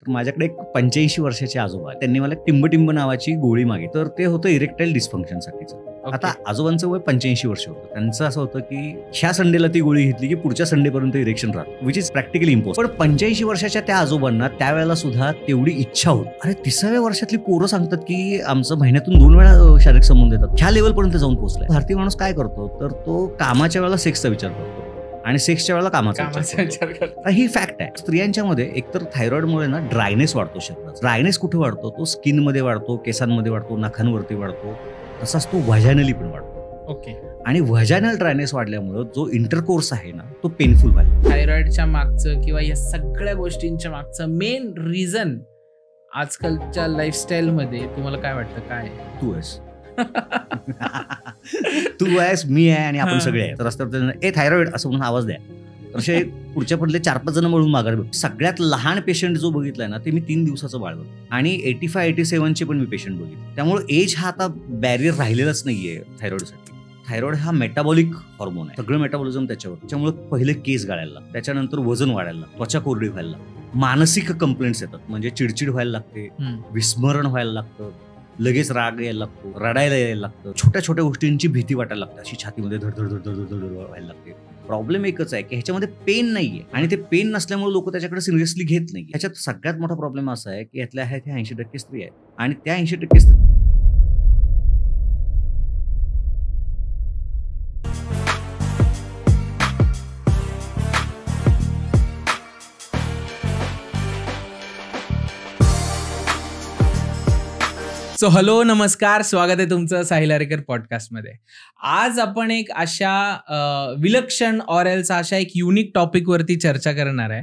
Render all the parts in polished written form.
तर माझ्याकडे एक 85 वर्षाचे आजोबा, त्यांनी मला टिंबटिंब नावाची गोळी मागितली. तर ते होतं इरेक्टाईल डिस्फंक्शनसाठीचं. आता आजोबांचं वय 85 वर्ष होतं. त्यांचं असं होतं की ह्या संडेला ती गोळी घेतली की पुढच्या संडेपर्यंत इरेक्शन राहतं, विच इज प्रॅक्टिकली इम्पॉसिबल. पण 85 वर्षाच्या त्या आजोबांना त्यावेळेला सुद्धा तेवढी इच्छा होती. अरे 30व्या वर्षातली पोरं सांगतात की आमचं महिन्यातून 2 वेळा शारीरिक संबंध येतात. ह्या लेवलपर्यंत जाऊन पोहोचलाय. भारतीय माणूस काय करतो, तर तो कामाच्या वेळेला सेक्सचा विचार करतो आणि सेक्सच्या वेळेला कामाचा विचार करतो. ही फॅक्ट आहे. स्त्रियांच्या मध्ये एकतर थायरॉइडमुळे ना ड्रायनेस वाढतो शरीरात. ड्रायनेस कुठे वाढतो, तो स्किन मध्ये वाढतो, केसांमध्ये वाढतो, नखांवरती वाढतो, तसाच तो व्हाजायनली पण वाढतो. ओके. आणि व्हाजायनल ड्रायनेस वाढल्यामुळे जो इंटरकोर्स आहे ना, तो पेनफुल व्हायला. थायरॉइडच्या मागचं किंवा या सगळ्या गोष्टींच्या मागचं मेन रिझन आजकालच्या लाईफस्टाईल मध्ये तुम्हाला काय वाटतं, काय तू आहेस? तू आहेस, मी आहे आणि आपण सगळे आहे. तर रस्त्यावर ए थायरॉइड असं म्हणून आवाज द्या, असे पुढच्या पडले 4-5 जण मिळून माघार भेटतो. सगळ्यात लहान पेशंट जो बघितलाय ना, ते मी 3 दिवसाचं बाळ बघितलं आणि 85-87 पण मी पेशंट बघितले. त्यामुळे एज हा आता बॅरियर राहिलेलाच नाहीये थायरॉइडसाठी. थायरॉइड हा मेटाबॉलिक हॉर्मोन आहे, सगळं मेटाबॉलिझम त्याच्यावर. त्याच्यामुळे पहिले केस गळायला, त्याच्यानंतर वजन वाढायला, त्वचा कोरडी व्हायला, मानसिक कंप्लेंट्स येतात, म्हणजे चिडचिड व्हायला लागते, विस्मरण व्हायला लागतं, लगेच राग यायला लागतो, रडायला यायला लागतं, छोट्या छोट्या गोष्टींची भीती वाटायला लागते, अशी छातीमध्ये धडधड व्हायला लागते. प्रॉब्लेम एकच आहे की ह्याच्यामध्ये पेन नाहीये आणि ते पेन नसल्यामुळे लोक त्याच्याकडे सिरियसली घेत नाही. ह्याच्यात सगळ्यात मोठा प्रॉब्लेम असा आहे की यातल्या आहेत ह्या 80% स्त्री आहेत आणि त्या 80% स्त्री सो हॅलो, नमस्कार, स्वागत आहे तुमचं साहिल आरेकर पॉडकास्टमध्ये. आज आपण एक अशा विलक्षण ऑरेल्स अशा एक युनिक टॉपिकवरती चर्चा करणार आहे.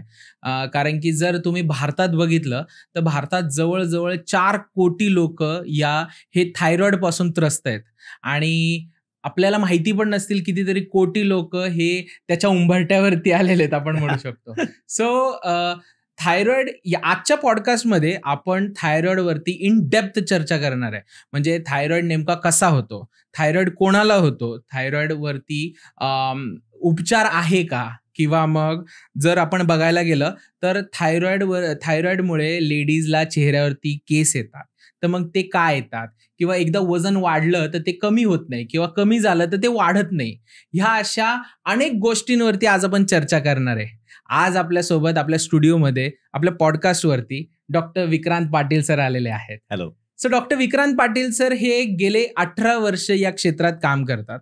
कारण की जर तुम्ही भारतात बघितलं तर भारतात जवळजवळ 4 कोटी लोक हे थायरॉइड पासून त्रस्त आहेत आणि आपल्याला माहिती पण नसतील कितीतरी कोटी लोक हे त्याच्या उंबरठ्यावरती आलेले आहेत, आपण म्हणू शकतो. सो थायरॉइड आजच्या पॉडकास्टमध्ये आपण थायरॉइडवरती इन डेप्थ चर्चा करणार आहे. म्हणजे थायरॉइड नेमका कसा होतो, थायरॉइड कोणाला होतो, थायरॉइडवरती उपचार आहे का, किंवा मग जर आपण बघायला गेलं तर थायरॉइडमुळे लेडीजला चेहऱ्यावरती केस येतात, तर मग ते काय येतात, किंवा एकदा वजन वाढलं तर ते कमी होत नाही, किंवा कमी झालं तर ते वाढत नाही. ह्या अशा अनेक गोष्टींवरती आज आपण चर्चा करणार आहे. आज आपल्यासोबत आपल्या स्टुडिओमध्ये आपल्या पॉडकास्टवरती डॉक्टर विक्रांत पाटील सर आलेले आहेत. Hello. So doctor Vikrant Patil sir हे गेले 18 वर्ष या क्षेत्रात काम करतात.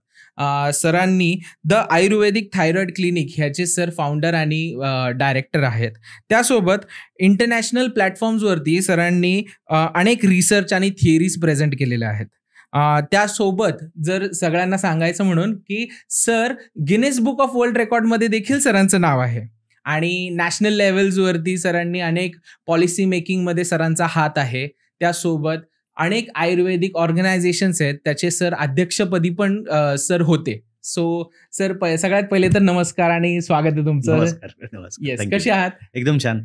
सरांनी द आयुर्वेदिक थायरॉइड क्लिनिक ह्याचे सर फाउंडर आणि डायरेक्टर आहेत. त्यासोबत इंटरनॅशनल प्लॅटफॉर्म्सवरती सरांनी अनेक रिसर्च आणि थिअरीज प्रेझेंट केलेल्या आहेत. त्यासोबत जर सगळ्यांना सांगायचं म्हणून की sir Guinness book of world रेकॉर्डमध्ये देखील सरांचं नाव आहे आणि नॅशनल लेवल्सवरती सरांनी अनेक पॉलिसी मेकिंगमध्ये सरांचा हात आहे. त्यासोबत अनेक आयुर्वेदिक ऑर्गनायझेशन्स आहेत, त्याचे सर अध्यक्षपदी पण सर होते. सो सर सगळ्यात पहिले तर नमस्कार आणि स्वागत आहे तुमचं. येस, कसे आहात? एकदम छान.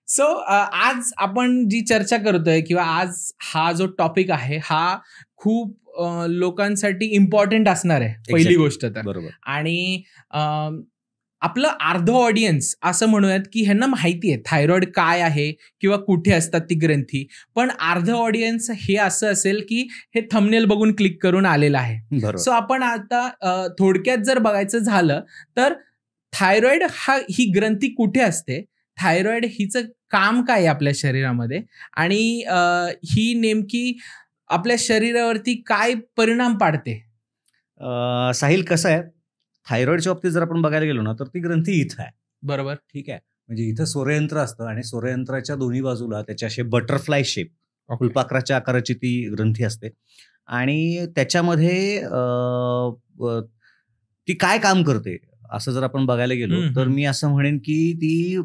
सो आज आपण जी चर्चा करतोय किंवा आज हा जो टॉपिक आहे हा खूप लोकांसाठी इम्पॉर्टंट असणार आहे, पहिली गोष्ट तर. बरोबर. आणि आपलं अर्ध ऑडियन्स असं म्हणूयात की ह्यांना माहिती आहे थायरॉइड काय आहे किंवा कुठे असतात ती ग्रंथी, पण अर्ध ऑडियन्स हे असं असेल की हे थंबनेल बघून क्लिक करून आलेलं आहे. सो आपण आता थोडक्यात जर बघायचं झालं तर थायरॉइड ही ग्रंथी कुठे असते, थायरॉइड हिचं काम काय आहे आपल्या शरीरामध्ये, आणि ही नेमकी आपल्या शरीरावरती काय परिणाम पाडते. साहिल, कसं आहे, थायरॉइडच्या बाबतीत जर आपण बघायला गेलो ना तर ती ग्रंथी इथं आहे. बरोबर, ठीक आहे. म्हणजे इथं स्वरयंत्र असतं आणि स्वरयंत्राच्या दोन्ही बाजूला त्याच्या असे बटरफ्लाय शेप, फुलपाखराच्या आकाराची ती ग्रंथी असते आणि त्याच्यामध्ये ती काय काम करते असं जर आपण बघायला गेलो तर मी असं म्हणेन की ती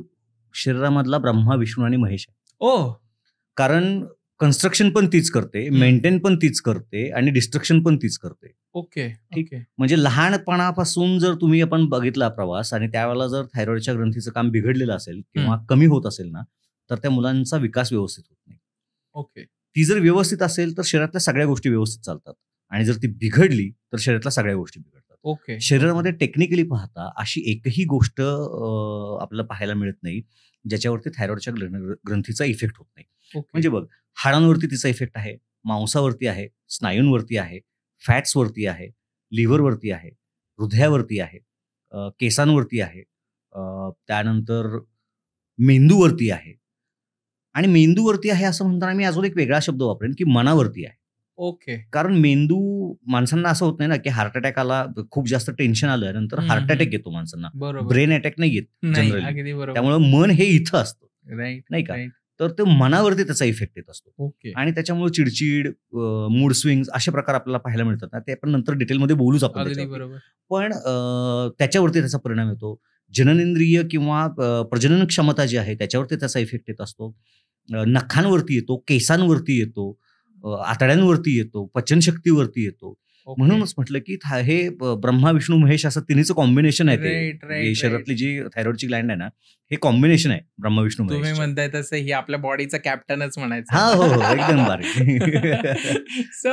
शरीरामधला ब्रह्मा, विष्णू आणि महेश आहे. कारण कन्स्ट्रक्शन पण तीच करते, मेंटेन पण तीच करते आणि डिस्ट्रक्शन पण तीच करते. ओके, ठीक आहे. म्हणजे लहानपणापासून जर तुम्ही आपण बघितला प्रवास आणि त्यावेळेला जर थायरॉइडच्या ग्रंथीचं काम बिघडलेलं असेल किंवा कमी होत असेल ना तर त्या मुलांचा विकास व्यवस्थित होत नाही. ओके. ती जर व्यवस्थित असेल तर शरीरातल्या सगळ्या गोष्टी व्यवस्थित चालतात आणि जर ती बिघडली तर शरीरातल्या सगळ्या गोष्टी बिघडतात. ओके. शरीरामध्ये टेक्निकली पाहता अशी एकही गोष्ट आपल्याला पाहायला मिळत नाही ज्याच्यावरती थायरॉइडच्या ग्रंथीचा इफेक्ट होत नाही. ओके. म्हणजे बघ, हाडांवरती तिचा इफेक्ट आहे, मांसावरती आहे, स्नायूंवरती आहे, फॅट्सवरती आहे, लिव्हरवरती आहे, हृदयावरती आहे, केसांवरती आहे, त्यानंतर मेंदूवरती आहे. आणि मेंदूवरती आहे असं म्हणताना मी अजून एक वेगळा शब्द वापरेन की मनावरती आहे. ओके. कारण मेंदू माणसांना असं होत नाही ना की हार्ट अटॅक आला, खूप जास्त टेन्शन आलं नंतर हार्ट अटॅक येतो माणसांना, बरोबर. ब्रेन अटॅक नाही येत नाही, जनरली. अगदी बरोबर. त्यामुळे मन हे इथं असतं, राईट, नाही का? राईट. तर ते मनावरती त्याचा इफेक्ट येत असतो ओके. आणि त्याच्यामुळे चिडचिड, मूड स्विंग्स असे प्रकार आपल्याला पाहायला मिळतात ना, ते आपण नंतर डिटेलमध्ये बोलूच आपण अगदी त्याच्यावरती. बरोबर. पण त्याच्यावरती त्याचा परिणाम येतो. जननेंद्रिय किंवा प्रजनन क्षमता जी आहे त्याच्यावरती त्याचा इफेक्ट येत असतो. नखांवरती येतो, केसांवरती येतो, आतड्यांवरती येतो, पचनशक्तीवरती येतो. ओके. म्हणूनच म्हटलं की हे ब्रह्मा विष्णू महेश असं तिन्हीचं कॉम्बिनेशन आहे. राईट, ते राईट, शरीरातली जी थायरॉइडची ग्लँड आहे ना, हे कॉम्बिनेशन आहे ब्रह्मा विष्णू तुम्ही महेश. म्हणताय तसं ही आपल्या बॉडीचा कॅप्टनच म्हणायचं. हा, हो हो, एकदम बारीक. सो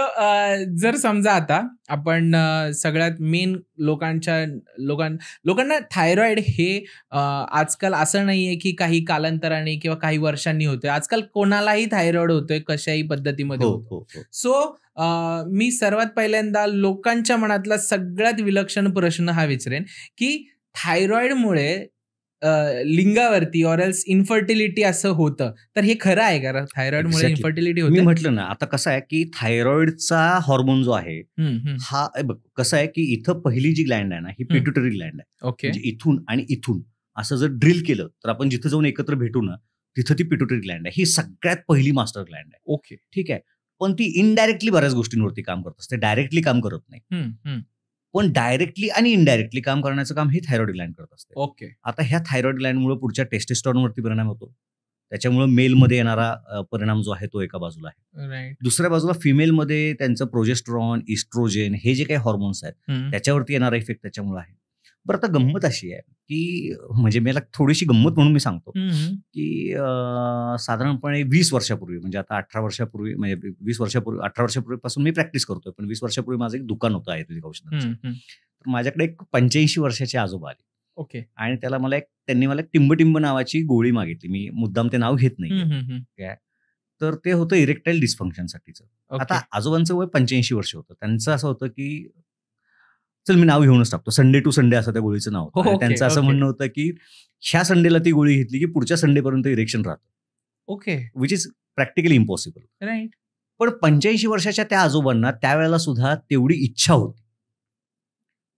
जर समजा आता आपण सगळ्यात मेन लोकांना थायरॉइड हे आजकाल असं नाहीये की काही कालांतराने किंवा काही वर्षांनी होतोय. आजकाल कोणालाही थायरॉइड होतोय, कशाही पद्धतीमध्ये हो होतो. हो हो. सो मी सर्वात पहिल्यांदा लोकांच्या मनातला सगळ्यात विलक्षण प्रश्न हा विचारेन की थायरॉइडमुळे लिंगावरती ऑर एल्स इन्फर्टिलिटी असं होतं, तर हे खरं आहे का? थायरॉइडमुळे Exactly. इन्फर्टिलिटी मी होते? म्हटलं ना, आता कसं आहे की थायरॉइडचा हॉर्मोन जो आहे हा बघ कसं आहे की इथं पहिली जी ग्लँड आहे ना, ही पिट्युटरी ग्लँड आहे. ओके. म्हणजे इथून आणि इथून असं जर ड्रिल केलं तर आपण जिथं जाऊन एकत्र भेटू ना, तिथं ती पिट्युटरी ग्लँड आहे. ही सगळ्यात पहिली मास्टर ग्लँड आहे. ओके. ठीक आहे. पण ती इनडायरेक्टली बऱ्याच गोष्टींवरती काम करत असते, डायरेक्टली काम करत नाही. पण डायरेक्टली आणि इनडायरेक्टली काम करण्याचं काम ही थायरॉइड ग्लँड करत असते. ओके. आता ह्या थायरॉइड ग्लँडमुळे पुढच्या टेस्टेस्टॉनवरती परिणाम होतो. त्याच्यामुळे मेलमध्ये येणारा परिणाम जो आहे तो एका बाजूला आहे. राईट. दुसऱ्या बाजूला फिमेलमध्ये त्यांचं प्रोजेस्ट्रॉन, इस्ट्रोजेन हे जे काही हॉर्मोन्स आहेत त्याच्यावरती येणारा इफेक्ट त्याच्यामुळे आहे. बरं, आता गंमत अशी आहे की म्हणजे मला थोडीशी गंमत म्हणून मी सांगतो की साधारणपणे 20 वर्षापूर्वी, म्हणजे आता 18 वर्षापूर्वी, म्हणजे 20 वर्षापूर्वी 18 वर्षापूर्वीपासून मी प्रॅक्टिस करतोय, पण 20 वर्षापूर्वी माझं एक दुकान होतं आयुर्वेदिक औषधांचं. तर माझ्याकडे एक 85 वर्षाचे आजोबा आले. ओके. आणि त्यांनी मला एक टिंब नावाची गोळी मागितली. मी मुद्दाम ते नाव घेत नाही. तर ते होतं इरेक्टाईल डिस्फंक्शनसाठीचं. आता आजोबांचं वय 85 वर्ष होतं. त्यांचं असं होतं की चल मी नाव घेऊनच टाकतो, संडे टू संडे असं त्या गोळीचं नाव होतं. आणि त्यांचं असं म्हणणं होतं की ह्या संडेला ती गोळी घेतली की पुढच्या संडेपर्यंत इरेक्शन राहतं. Okay. Which is practically impossible. Right. पण 85 वर्षाच्या त्या आजोबांना त्यावेळेला सुद्धा तेवढी इच्छा होती.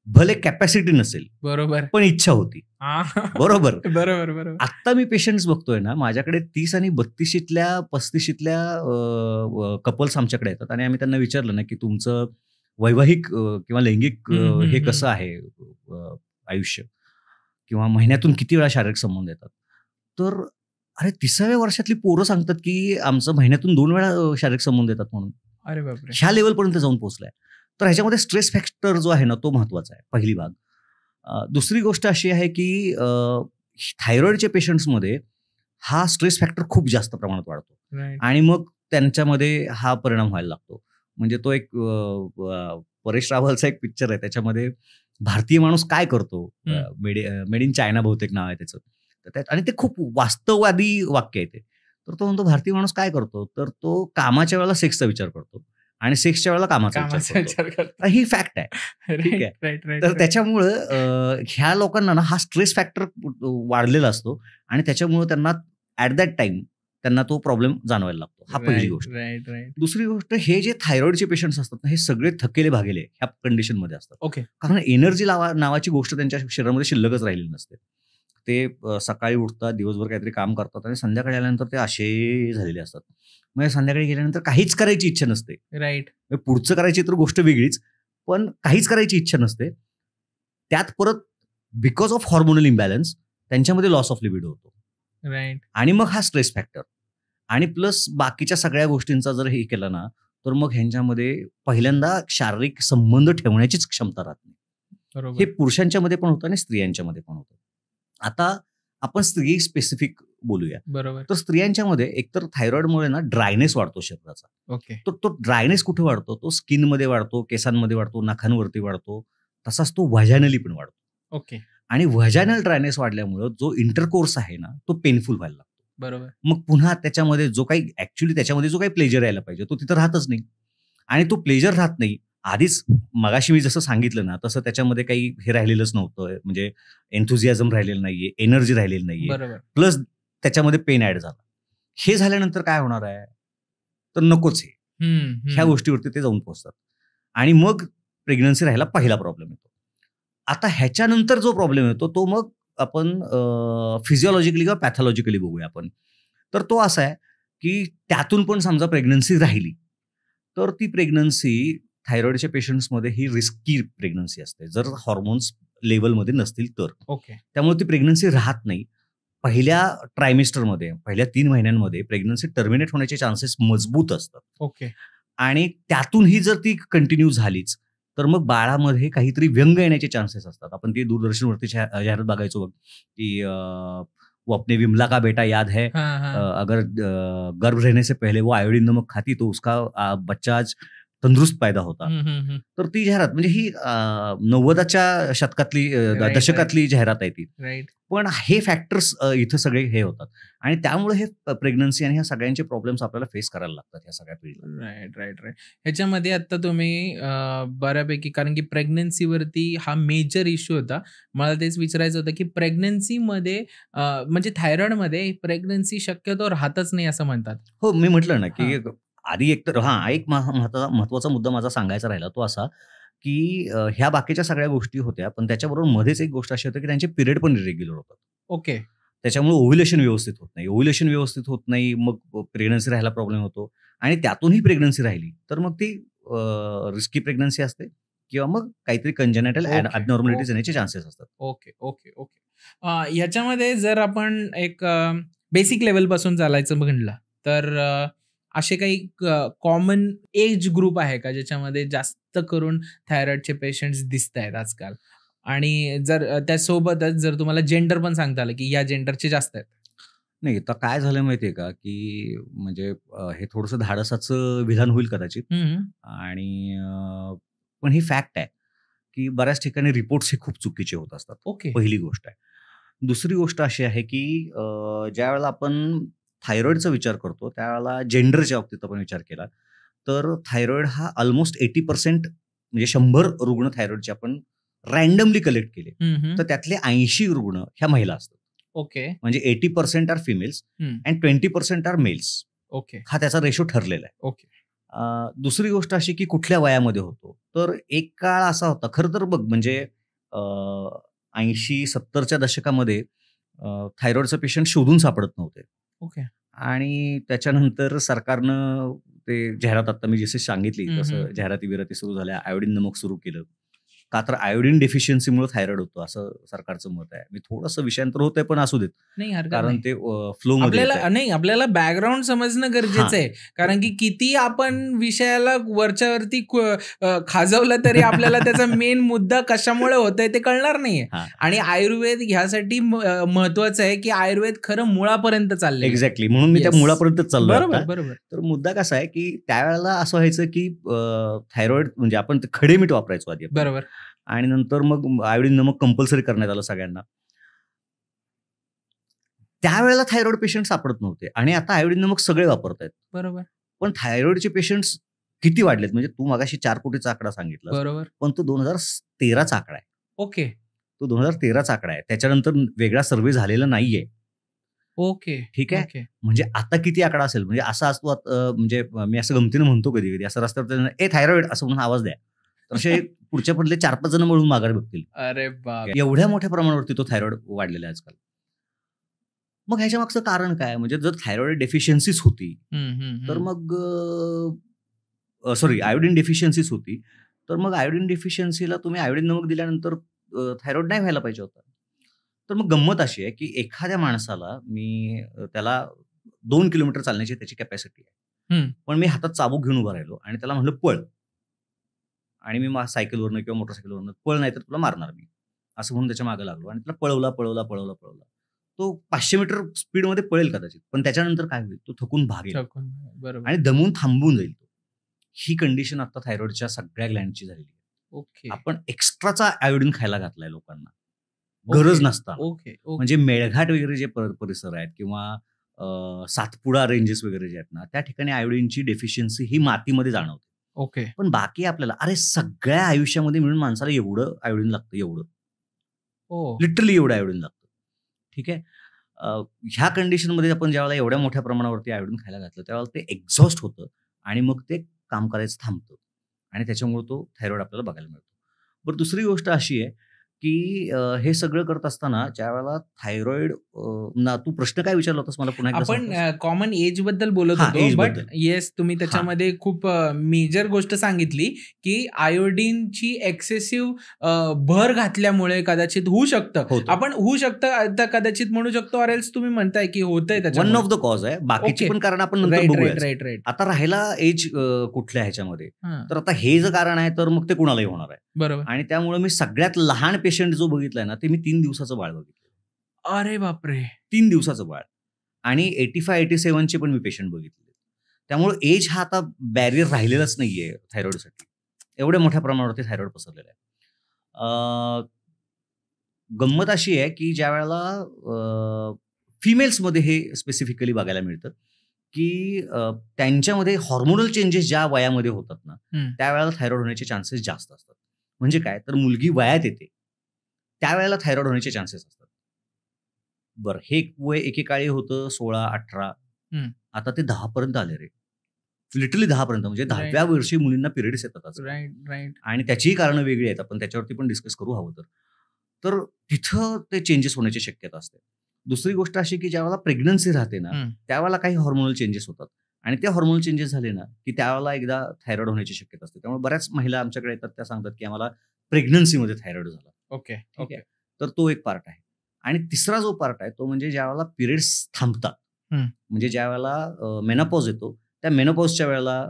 भले कॅपॅसिटी नसेल, बरोबर, पण इच्छा होती. बरोबर. बरोबर बरोबर. आता मी पेशंट्स बघतोय ना, माझ्याकडे 30 आणि 32शीतल्या 35शीतल्या कपल्स आमच्याकडे येतात आणि आम्ही त्यांना विचारलं ना की तुमचं वैवाहिक किंवा लैंगिक हे कसं आहे आयुष्य, किंवा महिन्यातून किती वेळा शारीरिक संबंध येतात. तर अरे 30व्या वर्षातली पोरं सांगतात की आमचं महिन्यातून 2 वेळा शारीरिक संबंध येतात म्हणून. अरे बापरे. ह्या लेवलपर्यंत जाऊन पोहोचलाय. तर ह्याच्यामध्ये स्ट्रेस फॅक्टर जो आहे ना तो महत्वाचा आहे, पहिली बाब. दुसरी गोष्ट अशी आहे की थायरॉइडच्या पेशंट्समध्ये हा स्ट्रेस फॅक्टर खूप जास्त प्रमाणात वाढतो आणि मग त्यांच्यामध्ये हा परिणाम व्हायला लागतो. म्हणजे तो एक परेश रावलचा एक पिक्चर आहे, त्याच्यामध्ये भारतीय माणूस काय करतो, मेड इन चायना बहुतेक नाव आहे त्याचं, आणि ते खूप वास्तववादी वाक्य आहे ते. तर तो म्हणतो भारतीय माणूस काय करतो, तर तो कामाच्या वेळेला सेक्सचा विचार करतो आणि सेक्सच्या वेळेला कामाचा विचार करतो. ही फॅक्ट आहे. ठीक आहे. तर त्याच्यामुळं ह्या लोकांना ना हा स्ट्रेस फॅक्टर वाढलेला असतो आणि त्याच्यामुळे त्यांना ॲट दॅट टाइम त्यांना तो प्रॉब्लेम जाणवायला लागतो. हा पहिली गोष्ट. दुसरी गोष्ट, हे जे थायरॉइडचे पेशंट्स असतात ना, हे सगळे थकेले भागेले ह्या कंडिशनमध्ये असतात. ओके. कारण एनर्जी नावाची गोष्ट त्यांच्या शरीरामध्ये शिल्लकच राहिलेली नसते. ते सकाळी उठतात, दिवसभर काहीतरी काम करतात आणि संध्याकाळी आल्यानंतर ते असे झालेले असतात. म्हणजे संध्याकाळी गेल्यानंतर काहीच करायची इच्छा नसते. राईट. पुढचं करायची तर गोष्ट वेगळीच, पण काहीच करायची इच्छा नसते. त्यात परत बिकॉज ऑफ हॉर्मोनल इम्बॅलन्स त्यांच्यामध्ये लॉस ऑफ लिबिडो होतो. राईट. आणि मग हा स्ट्रेस फॅक्टर आणि प्लस बाकीच्या सगळ्या गोष्टींचा जर हे केलं ना, तर मग ह्यांच्यामध्ये पहिल्यांदा शारीरिक संबंध ठेवण्याचीच क्षमता राहत नाही. हे पुरुषांच्या मध्ये पण होतं आणि स्त्रियांच्या मध्ये पण होतं. आता आपण स्त्री स्पेसिफिक बोलूया. बरोबर. तर स्त्रियांच्या मध्ये एकतर थायरॉइडमुळे ना ड्रायनेस वाढतो शरीराचा. ओके. तर तो ड्रायनेस कुठे वाढतो, तो स्किनमध्ये वाढतो, केसांमध्ये वाढतो, नखांवरती वाढतो, तसाच तो व्हाजायनली पण वाढतो. ओके. आणि व्हजायनल ड्रायनेस वाढल्यामुळं जो इंटरकोर्स आहे ना तो पेनफुल व्हायला लागतो. बरोबर. मग पुन्हा त्याच्यामध्ये जो काही ऍक्च्युली त्याच्यामध्ये जो काही प्लेजर यायला पाहिजे तो तिथं राहतच नाही. आणि तो प्लेजर राहत नाही. आधीच मगाशी मी जसं सांगितलं ना तसं त्याच्यामध्ये काही हे राहिलेलंच नव्हतं. म्हणजे एन्थुझियाझम राहिलेलं नाहीये, एनर्जी राहिलेली नाहीये. बरोबर. प्लस त्याच्यामध्ये पेन ऍड झाला. हे झाल्यानंतर काय होणार आहे? तर नकोच हे. ह्या गोष्टीवरती ते जाऊन पोहोचतात. आणि मग प्रेग्नन्सी राहायला पहिला प्रॉब्लेम येतो. आता ह्याच्यानंतर जो प्रॉब्लेम येतो तो मग आपण फिजिओलॉजिकली किंवा पॅथॉलॉजिकली बघूया आपण. तर तो असा आहे की त्यातून पण समजा प्रेग्नन्सी राहिली तर ती प्रेग्नन्सी थायरॉइडच्या पेशंट्समध्ये ही रिस्की प्रेग्नन्सी असते जर हॉर्मोन्स लेवलमध्ये नसतील तर. ओके. त्यामुळे ती प्रेग्नन्सी राहत नाही. पहिल्या ट्रायमिस्टरमध्ये पहिल्या 3 महिन्यांमध्ये प्रेग्नन्सी टर्मिनेट होण्याचे चान्सेस मजबूत असतात. ओके. आणि त्यातूनही जर ती कंटिन्यू झालीच तर मग बाळामध्ये काहीतरी व्यंग येण्याचे चान्सेस असतात. आपण ती दूरदर्शनवरती जाहिरात बघायचो बघ की वो अपने विमला का बेटा याद है, अगर गर्भ रहने से पहले वो आयोडीन नमक खाती तो उसका बच्चा आज तंदुरुस्त पैदा होता. तर ती जाहिरात म्हणजे ही 90च्या शतकातली दशकातली जाहिरात आहे ती. राईट. पण हे फॅक्टर्स इथं सगळे हे होतात आणि त्यामुळे हे प्रेग्नन्सी आणि ह्या सगळ्यांचे प्रॉब्लेम्स आपल्याला फेस करायला लागतात ह्या सगळ्या पिढीला. Right right right. ह्याच्यामध्ये आता तुम्ही बऱ्यापैकी कारण की प्रेग्नन्सीवरती हा मेजर इश्यू होता. मला तेच विचारायचं होतं की प्रेग्नन्सीमध्ये म्हणजे थायरॉइडमध्ये प्रेग्नन्सी शक्यतो राहतच नाही असं म्हणतात. हो, मी म्हटलं ना की आधी एकतर एक महत्वाचा मुद्दा माझा सांगायचा राहिला तो असा की ह्या बाकीच्या सगळ्या गोष्टी होत्या पण त्याच्याबरोबर मध्येच एक गोष्ट अशी होती की त्यांचे पिरियड पण इरेग्युलर होतात. ओके. त्याच्यामुळे ओव्ह्युलेशन व्यवस्थित होत नाही. ओव्ह्युलेशन व्यवस्थित होत नाही मग प्रेग्नन्सी राहायला प्रॉब्लेम होतो आणि त्यातूनही प्रेग्नन्सी राहिली तर मग ती रिस्की प्रेग्नन्सी असते किंवा मग काहीतरी कंजेनिटल ॲबनॉर्मॅलिटीज येण्याचे चान्सेस असतात. Okay okay okay. ह्याच्यामध्ये जर आपण एक बेसिक लेवल पासून चालायचं म्हणलं तर असे काही कॉमन एज ग्रुप आहे का ज्याच्यामध्ये जास्त करून थायरॉइडचे पेशंट्स दिसत आहेत आजकाल? आणि जर त्यासोबतच जर तुम्हाला जेंडर पण सांगता आलं की या जेंडरचे जास्त आहेत. नाही, तर काय झालं माहितीये का की म्हणजे हे थोडंसं धाडसाचं विधान होईल कदाचित आणि पण ही फॅक्ट आहे की बऱ्याच ठिकाणी रिपोर्ट्स हे खूप चुकीचे होत असतात. ओके. पहिली गोष्ट आहे. दुसरी गोष्ट अशी आहे की ज्या वेळेला आपण थायरॉइडचा विचार करतो त्यावेळेला जेंडरच्या बाबतीत आपण विचार केला तर थायरॉइड हा ऑलमोस्ट 80% म्हणजे 100 रुग्ण थायरॉइडचे आपण रँडमली कलेक्ट केले तर त्यातले 80 रुग्ण ह्या महिला असतात. ओके. म्हणजे 80% are females and 20% are males. Okay. हा त्याचा रेशो ठरलेला आहे. ओके. दुसरी गोष्ट अशी की कुठल्या वयामध्ये होतो तर एक काळ असा होता खरं तर बघ म्हणजे 80-70च्या दशकामध्ये थायरॉइडचं पेशंट शोधून सापडत नव्हते. ओके. आणि त्याच्यानंतर सरकारनं ते जाहिरात आता मी जशी सांगितली तसं जाहिराती बिराती सुरू झाल्या. आयोडीन नमक सुरू केलं का तर आयोडीन डेफिशियन्सीमुळे थायरॉइड होतो असं सरकारचं मत आहे. मी थोडंसं विषयांतर होतंय पण असू देत कारण ते फ्लो मध्ये नाही आपल्याला बॅकग्राऊंड समजणं गरजेचं आहे कारण की किती आपण विषयाला वरच्यावरती खाजवलं तरी आपल्याला त्याचा मेन मुद्दा कशामुळे होतोय ते कळणार नाहीये. आणि आयुर्वेद ह्यासाठी महत्वाचं आहे की आयुर्वेद खरं मुळापर्यंत चाललंय. एक्झॅक्टली म्हणून मी त्या मुळापर्यंत चाललो. बरोबर. तर मुद्दा कसा आहे की त्यावेळेला असं व्हायचं की थायरॉइड म्हणजे आपण खडे मीठ वापरायचो आधी. बरोबर. आणि नंतर मग आयोडीन नमक कंपल्सरी करण्यात आलं सगळ्यांना. त्यावेळेला थायरॉइड पेशंट सापडत नव्हते आणि आता आयोडीन नमक सगळे वापरतायत. बरोबर. पण थायरॉइडचे पेशंट्स किती वाढलेत म्हणजे तू मगाशी 4 कोटीचा आकडा सांगितला. बरोबर. पण तो 2013चा आकडा आहे. ओके. तो 2013चा आकडा आहे. त्याच्यानंतर वेगळा सर्व्हे झालेला नाहीये. ओके. ठीक आहे. म्हणजे आता किती आकडा असेल म्हणजे असा असतो म्हणजे मी असं गमतीनं म्हणतो कधी कधी असं रस्त्यावर थायरॉइड असं म्हणून आवाज द्या तसे पुढच्या पडले 4-5 जण मिळून माघार बघतील. अरे बाप. एवढ्या मोठ्या प्रमाणावरती तो थायरॉइड वाढलेला आहे आजकाल. मग ह्याच्या मागचं कारण काय म्हणजे जर थायरॉइड डेफिशियन्सीच होती तर मग सॉरी आयोडीन डेफिशियन्सीच होती तर मग आयोडीन डेफिशियन्सीला तुम्ही आयोडीन नमक दिल्यानंतर थायरॉइड नाही व्हायला पाहिजे होता. तर मग गंमत अशी आहे की एखाद्या माणसाला मी त्याला 2 किलोमीटर चालण्याची त्याची कॅपॅसिटी आहे पण मी हातात चाबूक घेऊन उभा राहिलो आणि त्याला म्हणलं पळ आणि मी सायकलवरनं किंवा मोटरसायकलवरनं पळ नाही तर तुला मारणार मी असं म्हणून त्याच्या मागे लागलो आणि त्याला पळवला तो 500 मीटर स्पीडमध्ये पळेल कदाचित पण त्याच्यानंतर काय होईल तो थकून भागेल आणि दमून थांबून जाईल. ही कंडिशन आता थायरॉइडच्या सगळ्या ग्लँडची झालेली आहे. ओके. आपण एक्स्ट्राचा आयोडीन खायला घातलाय लोकांना गरज नसता. ओके. म्हणजे मेळघाट वगैरे जे परिसर आहेत किंवा सातपुडा रेंजेस वगैरे जे आहेत ना, त्या ठिकाणी आयोडीनची डेफिशियन्सी ही मातीमध्ये जाणवते. ओके. पण बाकी आपल्याला सगळ्या आयुष्यामध्ये मिळून माणसाला एवढं आयोडीन लागतं, एवढं लिटरली एवढं आयोडीन लागतं. ठीक आहे. ह्या कंडिशनमध्ये आपण ज्यावेळेला एवढ्या मोठ्या प्रमाणावरती आयोडीन खायला घातलं त्यावेळेला ते एक्झॉस्ट होतं आणि मग ते काम करायचं थांबतं आणि त्याच्यामुळे तो थायरॉइड आपल्याला बघायला मिळतो. बरं, दुसरी गोष्ट अशी आहे की हे सगळं करत असताना ज्यावेळेला थायरॉइड ना, तू प्रश्न काय विचारला होतास मला पुन्हा एकदा आपण सांगतोस? कॉमन एज बद्दल बोलत हां, होतो, age बट बद्दल. येस तुम्ही त्याच्यामध्ये खूप मेजर गोष्ट सांगितली की आयोडीनची एक्सेसिव्ह भर घातल्यामुळे कदाचित होऊ शकतं. होतं. आपण होऊ शकतं आता कदाचित म्हणू शकतो, ऑर एल्स तुम्ही म्हणताय की होतंय वन त्याच्यामुळे. ऑफ द कॉज आहे. बाकीची Okay. पण कारण आपण नंतर राईट बघूया. Right right. आता राहिला एज कुठल्या ह्याच्यामध्ये, हां, तर आता हे जर कारण आहे तर मग ते कुणालाही होणार आहे. बरोबर. आणि त्यामुळे मी सगळ्यात लहान पेशंट जो बघितलाय ना, ते मी 3 दिवसाचं बाळ बघितलं. अरे बापरे. 3 दिवसाचं बाळ. आणि 85-87 चे पण मी पेशंट बघितले. त्यामुळे एज हा आता बॅरियर राहिलेलाच नाहीये थायरॉइडसाठी. एवढ्या मोठ्या प्रमाणावरती थायरॉइड पसरलेला आहे. गंमत अशी आहे की ज्या वेळेला फिमेल्समध्ये हे स्पेसिफिकली बघायला मिळतं की त्यांच्यामध्ये हॉर्मोनल चेंजेस ज्या वयामध्ये होतात ना, त्यावेळेला थायरॉइड होण्याचे चान्सेस जास्त असतात. म्हणजे काय, तर मुलगी वयात येते त्यावेळेला थायरॉइड होण्याचे चान्सेस असतात. बरं, हे वय एकेकाळी होतं 16-18, आता ते 10 पर्यंत आले रे. लिटरली 10 पर्यंत. म्हणजे 10व्या वर्षी मुलींना पिरियड्स येतात आजकाल. राईट. आणि त्याचीही कारणं वेगळी आहेत. आपण त्याच्यावरती पण डिस्कस करू हवं तर. तर तिथं ते चेंजेस होण्याची शक्यता असते. दुसरी गोष्ट अशी की ज्यावेळेला प्रेग्नन्सी राहते ना, त्यावेळेला काही हॉर्मोनल चेंजेस होतात आणि ते हॉर्मोनल चेंजेस झाले ना की त्यावेळेला एकदा थायरॉइड होण्याची शक्यता असते. त्यामुळे बऱ्याच महिला आमच्याकडे येतात, त्या सांगतात की आम्हाला प्रेग्नन्सीमध्ये थायरॉइड झाला. ओके. ठीक आहे. तर तो एक पार्ट आहे. आणि तिसरा जो पार्ट आहे तो म्हणजे ज्यावेळेला पिरियड्स थांबतात, म्हणजे ज्यावेळेला मेनोपॉज येतो, त्या मेनोपॉजच्या वेळेला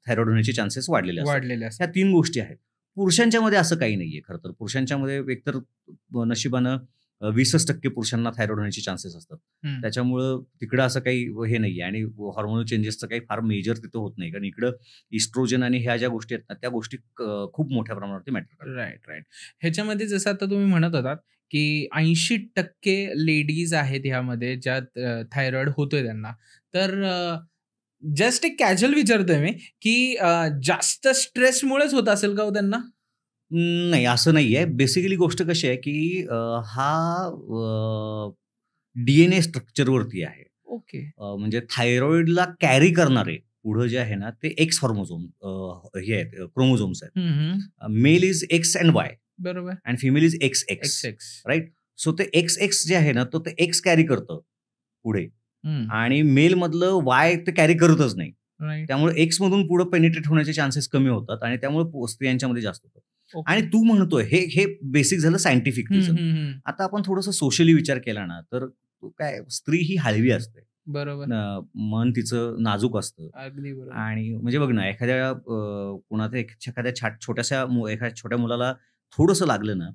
थायरॉइड होण्याचे चान्सेस वाढलेले असतात. ह्या 3 गोष्टी आहेत. पुरुषांच्यामध्ये असं काही नाहीये खरं तर. पुरुषांच्यामध्ये एकतर नशिबानं 20% पुरुषांना थायरॉइड होण्याचे चान्सेस असतात. त्याच्यामुळं तिकडं असं काही हे नाहीये आणि हॉर्मोनल चेंजेसचं काही फार मेजर तिथं होत नाही. कारण इकडं इस्ट्रोजन आणि ह्या ज्या गोष्टी आहेत ना, त्या गोष्टी खूप मोठ्या प्रमाणावरती मॅटर करतात. राईट. ह्याच्यामध्ये जसं आता तुम्ही म्हणत होतात की 80% लेडीज आहेत ह्यामध्ये ज्यात थायरॉइड होतोय त्यांना. तर जस्ट एक कॅज्युअल विचारतोय मी की जास्त स्ट्रेसमुळेच होत असेल का हो त्यांना? नाही, असं नाहीये. बेसिकली गोष्ट कशी आहे की हा DNA स्ट्रक्चरवरती आहे. ओके. म्हणजे थायरॉइडला कॅरी करणारे पुढं जे आहे ना, ते एक्स क्रोमोझोम हे आहेत, क्रोमोझोम्स आहेत. Male is X and Y. बरोबर. And female is XX. Right. So ते XX जे आहे ना, तो ते एक्स कॅरी करतं पुढे आणि मेल मधलं वाय ते कॅरी करतच नाही. त्यामुळे एक्स मधून पुढे पेनिट्रेट होण्याचे चान्सेस कमी होतात आणि त्यामुळे स्त्रियांच्यामध्ये जास्त होतात. आणि तू म्हणतोय हे बेसिक झालं सायंटिफिक रिझन. आता आपण थोडंसं सोशली विचार केला ना, तर काय, स्त्री ही हळवी असते. बरोबर. मन तिचं नाजूक असतं. अगदी बरोबर. आणि म्हणजे बघ ना, एखाद्या एखाद्या छोट्या मुलाला थोडंसं लागलं ना,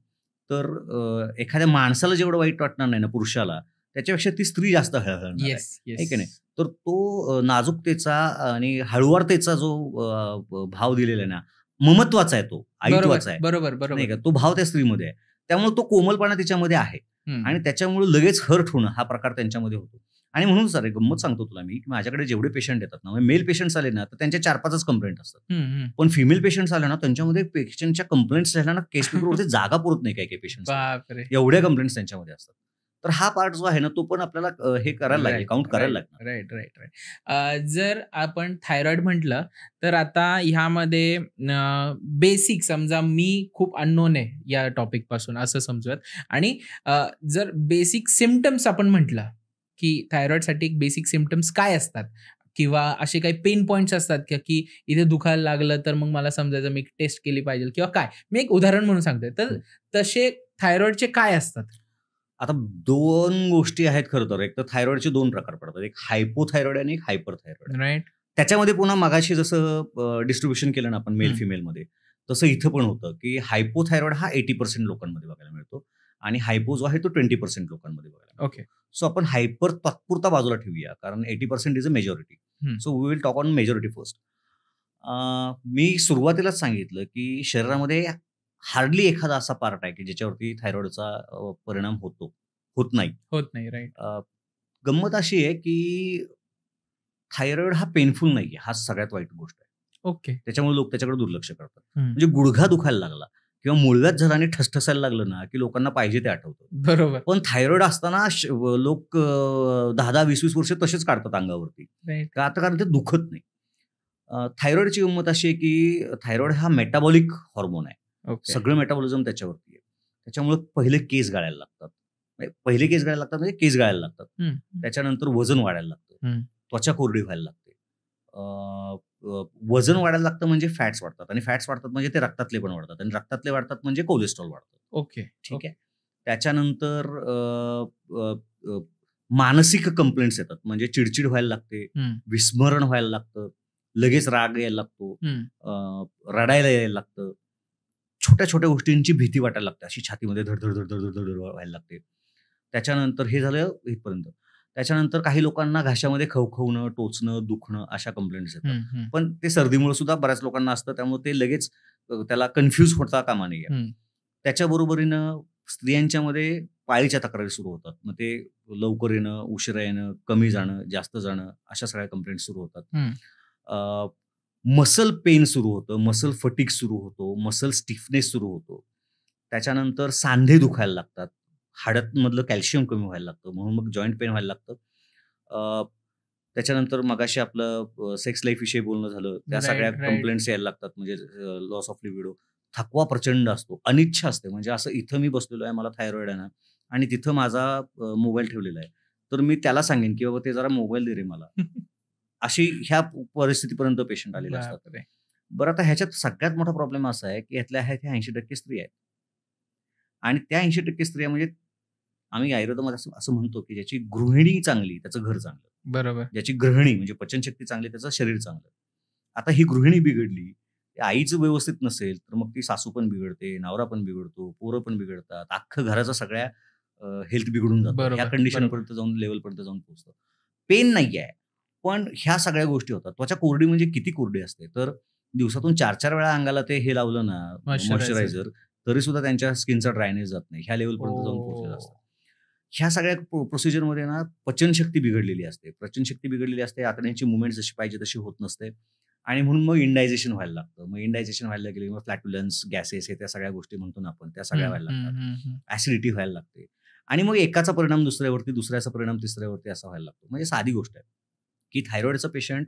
तर एखाद्या माणसाला जेवढं वाईट वाटणार नाही ना पुरुषाला, त्याच्यापेक्षा ती स्त्री जास्त हळहळणार आहे की नाही. तर तो नाजूकतेचा आणि हळुवारतेचा जो भाव दिलेला आहे ना, ममत्वाचा आहे, तो आईत्वाचा आहे. बरोबर. नाही का, तो भाव त्या स्त्रीमध्ये आहे. त्यामुळे तो कोमलपणा तिच्यामध्ये आहे आणि त्याच्यामुळे लगेच हर्ट होणं हा प्रकार त्यांच्यामध्ये होतो. आणि म्हणून सर गंमत सांगतो तुला मी, की माझ्याकडे जेवढे पेशंट येतात ना, मेल पेशंट्स आले ना, तर त्यांच्या 4-5च कंप्लेंट असतात. पण फिमेल पेशंट्स आले ना, त्यांच्यामध्ये पेशंटच्या कंप्लेंट्स झाल्या ना, केस पेपरवरती जागा पुरत नाही काही पेशंट्स. एवढ्या कंप्लेंट्स त्यांच्यामध्ये असतात. तर हा पार्ट जो आहे ना, तो पण आपल्याला हे करायला लागेल, काउंट करायला लागणार. राईट. जर आपण थायरॉइड म्हटलं तर आता ह्यामध्ये बेसिक, समजा मी खूप अननोन आहे या टॉपिक पासून असं समजूयात, आणि जर बेसिक सिम्पटम्स आपण म्हटलं की थायरॉइडसाठी एक बेसिक सिम्पटम्स काय असतात, किंवा असे काही पेन पॉईंट्स असतात का की इथे दुखायला लागलं तर मग मला समजायचं मी टेस्ट केली पाहिजे किंवा काय, मी एक उदाहरण म्हणून सांगतोय. तर तसे थायरॉइडचे काय असतात? आता 2 गोष्टी आहेत खरं तर. एक तर थायरॉइडचे 2 प्रकार पडतात. एक हायपोथायरॉइड आणि एक हायपरथायरॉइड. राईट. त्याच्यामध्ये पुन्हा मगाशी जसं डिस्ट्रिब्युशन केलं ना आपण मेल फिमेलमध्ये, तसं इथं पण होतं की हायपोथायरॉइड हा 80% लोकांमध्ये बघायला मिळतो आणि हायपो जो आहे तो 20% लोकांमध्ये बघायला मिळतो. ओके. सो आपण हायपर तात्पुरता बाजूला ठेवूया, कारण 80% is a majority. So we will talk on majority first. मी सुरुवातीलाच सांगितलं की शरीरामध्ये हार्डली एखादा असा पार्ट आहे की ज्याच्यावरती थायरॉइडचा परिणाम होत नाही. राईट. गंमत अशी आहे की थायरॉइड हा पेनफुल नाहीये, हा सगळ्यात वाईट गोष्ट आहे. ओके. त्याच्यामुळे लोक त्याच्याकडे दुर्लक्ष करतात. म्हणजे गुडघा दुखायला लागला किंवा मुळव्याध झाला आणि ठसठसायला लागलं ना की लोकांना पाहिजे ते आठवतं. बरोबर. पण थायरॉइड असताना लोक 10-10, 20-20 वर्ष तसेच काढतात अंगावरती. कारण ते दुखत नाही. थायरॉइडची गंमत अशी आहे की थायरॉइड हा मेटाबॉलिक हॉर्मोन आहे. सगळं मेटाबॉलिझम त्याच्यावरती आहे. त्याच्यामुळे पहिले केस गळायला लागतात. म्हणजे केस गळायला लागतात. त्याच्यानंतर वजन वाढायला लागतं. त्वचा कोरडी व्हायला लागते. वजन वाढायला लागतं म्हणजे फॅट्स वाढतात आणि फॅट्स वाढतात म्हणजे ते रक्तातले पण वाढतात आणि रक्तातले वाढतात म्हणजे कोलेस्ट्रॉल वाढतं. ओके. ठीक आहे. त्याच्यानंतर मानसिक कंप्लेंट्स येतात. म्हणजे चिडचिड व्हायला लागते, विस्मरण व्हायला लागतं, लगेच राग यायला लागतो, रडायला यायला लागतं, छोट्या छोट्या गोष्टींची भीती वाटायला लागते, अशी छातीमध्ये धडधड धडधड धडधड व्हायला लागते. त्याच्यानंतर हे झालं इथपर्यंत. त्याच्यानंतर काही लोकांना घशामध्ये खवखवणं, टोचणं, दुखणं अशा कंप्लेंट्स येतात. पण ते सर्दीमुळे सुद्धा बऱ्याच लोकांना असतं, त्यामुळे ते लगेच त्याला कन्फ्यूज होता कामा नये. त्याच्या बरोबरीनं स्त्रियांच्या मध्ये पाळीच्या तक्रारी सुरू होतात. मग ते लवकर येणं, उशिरा येणं, कमी जाणं, जास्त जाणं अशा सगळ्या कंप्लेंट सुरू होतात. मसल पेन सुरू होतं, मसल फटीग सुरू होतो, मसल स्टिफनेस सुरू होतो. त्याच्यानंतर सांधे दुखायला लागतात, हाडांमधलं कॅल्शियम कमी व्हायला लागतं, म्हणून मग जॉईंट पेन व्हायला लागतं. त्याच्यानंतर मगाशी आपलं सेक्स लाईफ विषयी बोलणं झालं, त्या सगळ्या कंप्लेंट्स यायला लागतात. म्हणजे लॉस ऑफ लिबिडो, थकवा प्रचंड असतो, अनिच्छा असते. म्हणजे असं इथं मी बसलेलो आहे, मला थायरॉइड आहे ना, आणि तिथं माझा मोबाईल ठेवलेला आहे, तर मी त्याला सांगेन की बाबा ते जरा मोबाईल दे रे मला. अशी ह्या परिस्थितीपर्यंत पेशंट आलेले असतात. बरं, आता ह्याच्यात सगळ्यात मोठा प्रॉब्लेम असा आहे की ह्यातल्या 80% स्त्री आहेत. आणि त्या 80% स्त्रिया म्हणजे आम्ही आयुर्वेदामध्ये असं म्हणतो की ज्याची गृहिणी चांगली त्याचं घर चांगलं. बरोबर. ज्याची गृहिणी म्हणजे पचनशक्ती चांगली त्याचं शरीर चांगलं. आता ही गृहिणी बिघडली, आईचं व्यवस्थित नसेल तर मग ती सासू पण बिघडते, नवरा पण बिघडतो, पोरं पण बिघडतात, अख्खं घराचं सगळ्या हेल्थ बिघडून जातं. ह्या कंडिशनपर्यंत जाऊन लेवलपर्यंत जाऊन पोहोचतं. पेन नाही आहे, पण ह्या सगळ्या गोष्टी होतात. त्वचा कोरडी म्हणजे किती कोरडी असते, तर दिवसातून 4-4 वेळा अंगाला ते हे लावलं ना मॉइश्चरायझर, तरी सुद्धा त्यांच्या स्किनचा ड्रायनेस जात नाही. ह्या लेवलपर्यंत जाऊन पोहोचलेलं असतं. ह्या सगळ्या प्रोसिजरमध्ये ना पचनशक्ती बिघडलेली असते. पचनशक्ती बिघडलेली असते, आतड्यांची मुवमेंट जशी पाहिजे तशी होत नसते आणि म्हणून मग इंडायजेशन व्हायला लागतं. मग इंडायजेशन व्हायला गेली मग फ्लॅटुलन्स, गॅसेस, हे त्या सगळ्या गोष्टी म्हणतो ना आपण, त्या सगळ्या व्हायला लागतात. ऍसिडिटी व्हायला लागते आणि मग एकाचा परिणाम दुसऱ्यावरती, दुसऱ्याचा परिणाम तिसऱ्यावरती असा व्हायला लागतो. म्हणजे साधी गोष्ट आहे की थायरॉइडचं पेशंट